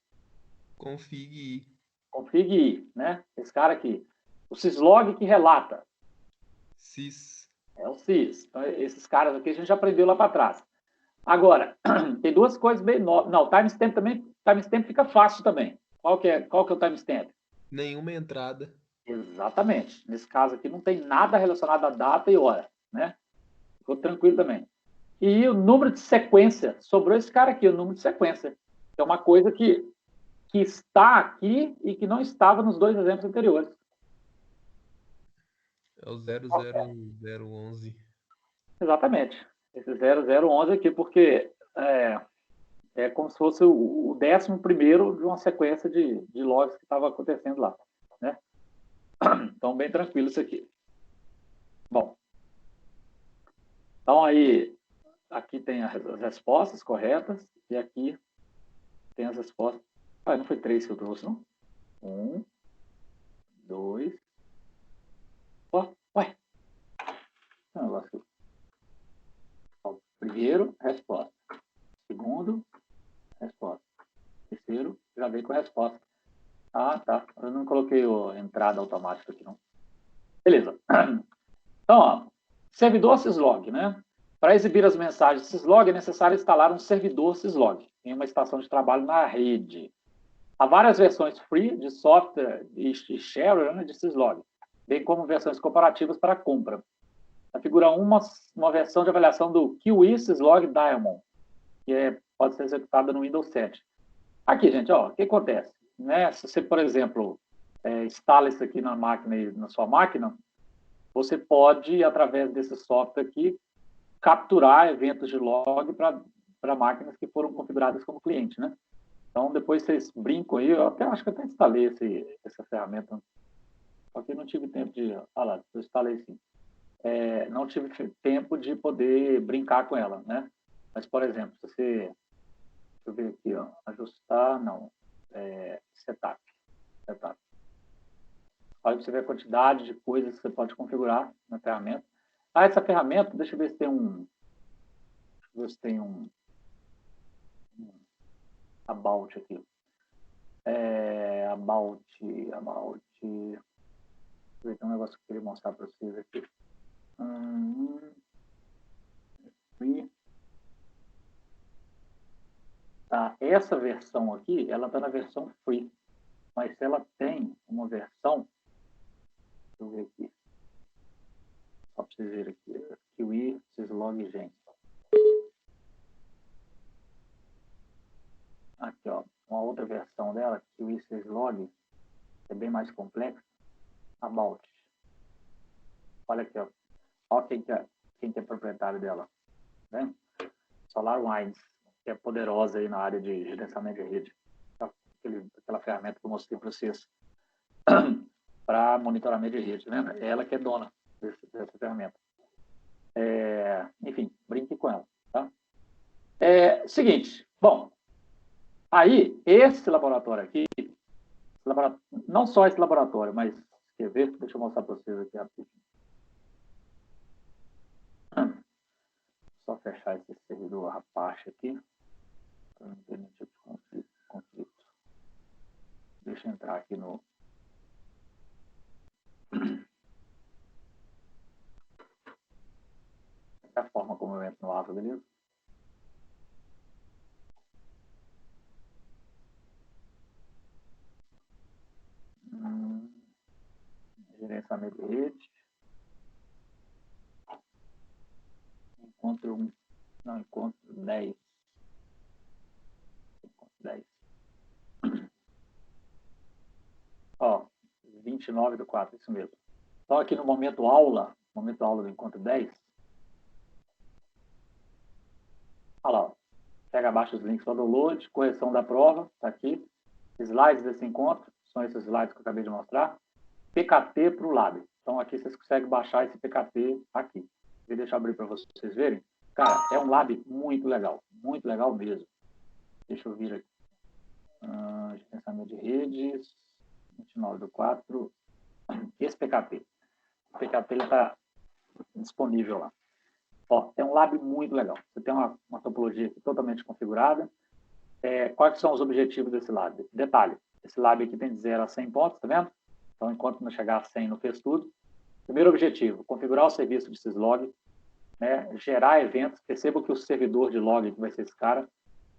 Config. Config I, né? Esse cara aqui. O syslog que relata. Sys. É o sys. Então, esses caras aqui a gente já aprendeu lá para trás. Agora, tem duas coisas bem novas. Não, timestamp também. Timestamp fica fácil também. Qual que é o timestamp? Nenhuma entrada. Exatamente. Nesse caso aqui não tem nada relacionado a data e hora, né? Ficou tranquilo também. E o número de sequência. Sobrou esse cara aqui, o número de sequência. Que é uma coisa que está aqui e que não estava nos dois exemplos anteriores. É o 00011. Exatamente. Esse 0011 aqui, porque é como se fosse o 11º de uma sequência de logs que estava acontecendo lá, né? Então, bem tranquilo isso aqui. Bom, então aí, aqui tem as respostas corretas e aqui tem as respostas. Ah, não foi 3 que eu trouxe, não? 1, 2. Ué. Negócio. Primeiro, resposta. Segundo, resposta. Terceiro, já veio com a resposta. Ah, tá. Eu não coloquei a entrada automática aqui, não. Beleza. Então, ó, servidor syslog, né? Para exibir as mensagens syslog, é necessário instalar um servidor syslog em uma estação de trabalho na rede. Há várias versões free de software e share, né, de syslog, bem como versões comparativas para compra. Na figura 1, uma versão de avaliação do Kiwi Syslog Diamond, que pode ser executada no Windows 7. Aqui, gente, ó, o que acontece? Né? Se você, por exemplo, instala isso aqui na máquina, na sua máquina, você pode, através desse software aqui, capturar eventos de log para máquinas que foram configuradas como cliente, né? Então, depois vocês brincam aí, acho que até instalei essa ferramenta, só que não tive tempo de... Ah lá, eu instalei sim. Não tive tempo de poder brincar com ela, né? Mas, por exemplo, se você... Deixa eu ver aqui, ó, ajustar, não, setup. Olha para você ver a quantidade de coisas que você pode configurar na ferramenta. Ah, essa ferramenta, deixa eu ver se tem um about aqui. About. Deixa eu ver, tem um negócio que eu queria mostrar para vocês aqui. Free. Tá, essa versão aqui, ela está na versão free, mas ela tem uma versão, deixa eu ver aqui, só para vocês verem aqui, Kiwi Syslog Gen. Aqui, ó, uma outra versão dela, Kiwi Syslog, é bem mais complexa, About. Olha aqui, ó, olha quem que é proprietário dela, né? SolarWinds, que é poderosa aí na área de gerenciamento de rede. Aquela ferramenta que eu mostrei para vocês para monitoramento de rede, né? É ela que é dona dessa ferramenta. Enfim, brinque com ela, tá? Seguinte, bom, aí esse laboratório aqui, não só esse laboratório, mas quer ver? Deixa eu mostrar para vocês aqui rapidinho. Só fechar esse servidor Apache aqui. Para não ter nenhum tipo de conflito. Deixa eu entrar aqui no... a forma como eu entro no AVA, beleza? Gerenciamento de rede. Encontro 10. 10. Ó, 29/4, isso mesmo. Então, aqui no momento aula do encontro 10, olha lá, ó, pega abaixo os links para download, correção da prova, está aqui. Slides desse encontro, são esses slides que eu acabei de mostrar. PKT para o Lab. Então, aqui vocês conseguem baixar esse PKT aqui. Deixa eu abrir para vocês verem. Cara, é um Lab muito legal mesmo. Deixa eu vir aqui. Gerenciamento de redes, 29/4. Esse PKT. O PKT está disponível lá. Ó, é um Lab muito legal. Você tem uma topologia aqui totalmente configurada. Quais são os objetivos desse Lab? Detalhe, esse Lab aqui tem de 0 a 100 pontos, tá vendo? Então, enquanto não chegar a 100, não fez tudo. Primeiro objetivo, configurar o serviço de syslog, né? Gerar eventos. Perceba que o servidor de log vai ser esse cara.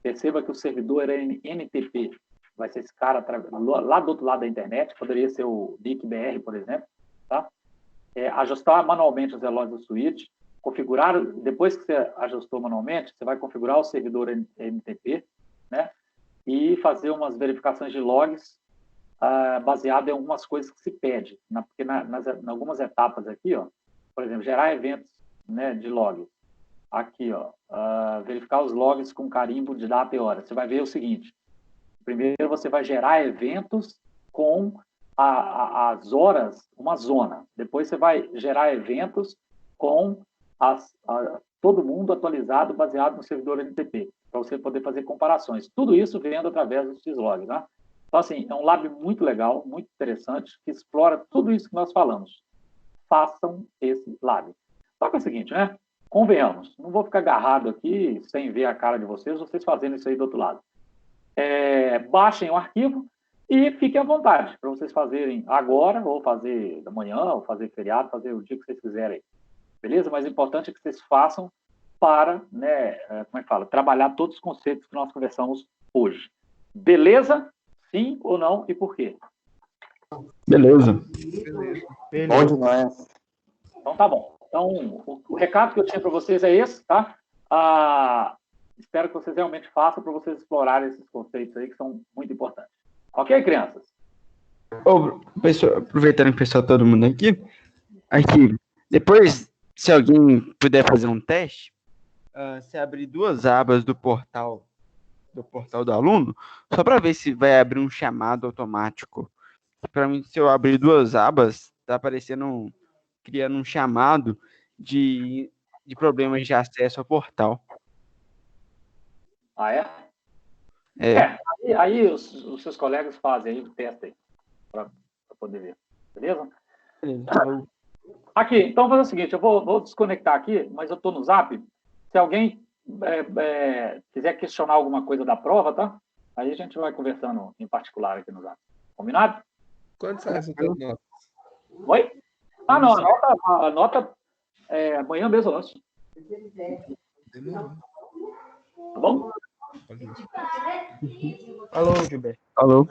Perceba que o servidor é NTP, vai ser esse cara lá do outro lado da internet, poderia ser o NIC-BR, por exemplo, tá? Ajustar manualmente os relógios do switch, configurar, depois que você ajustou manualmente, você vai configurar o servidor NTP, né? E fazer umas verificações de logs baseado em algumas coisas que se pede, porque em algumas etapas aqui, ó, por exemplo, gerar eventos, né, de log. Aqui, ó, verificar os logs com carimbo de data e hora. Você vai ver o seguinte: primeiro você vai gerar eventos com as horas, uma zona. Depois você vai gerar eventos com todo mundo atualizado, baseado no servidor NTP, para você poder fazer comparações. Tudo isso vendo através do syslog, né? Então, assim, é um lab muito legal, muito interessante, que explora tudo isso que nós falamos. Façam esse lab. Só que é o seguinte, né? Convenhamos, não vou ficar agarrado aqui sem ver a cara de vocês fazendo isso aí do outro lado. Baixem o arquivo e fiquem à vontade para vocês fazerem agora, ou fazer amanhã, ou fazer feriado, fazer o dia que vocês quiserem. Beleza? Mas o importante é que vocês façam para, né, trabalhar todos os conceitos que nós conversamos hoje. Beleza? Sim ou não? E por quê? Beleza. Beleza. Bom demais. Então, tá bom. Então, o recado que eu tinha para vocês é esse, tá? Espero que vocês realmente façam para vocês explorarem esses conceitos aí que são muito importantes. Ok, crianças? Pessoal, aproveitando que o pessoal, todo mundo aqui, depois, se alguém puder fazer um teste, se abrir duas abas do portal do aluno, só para ver se vai abrir um chamado automático. Para mim, se eu abrir duas abas, tá aparecendo, criando um chamado de problemas de acesso ao portal. Ah, é? Aí os seus colegas fazem aí o teste aí, para poder ver. Beleza? Beleza. Aqui, então vou fazer o seguinte, eu vou desconectar aqui, mas eu estou no Zap. Se alguém quiser questionar alguma coisa da prova, tá? Aí a gente vai conversando em particular aqui no Zap. Combinado? Quanto sai essa nota? Oi? Não, a nota amanhã mesmo, antes. Demorou. Tá bom? Falou, Gilberto. Falou.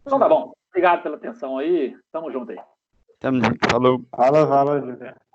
Então tá bom. Obrigado pela atenção aí. Tamo junto aí. Tamo junto. Falou. Fala, Gilberto.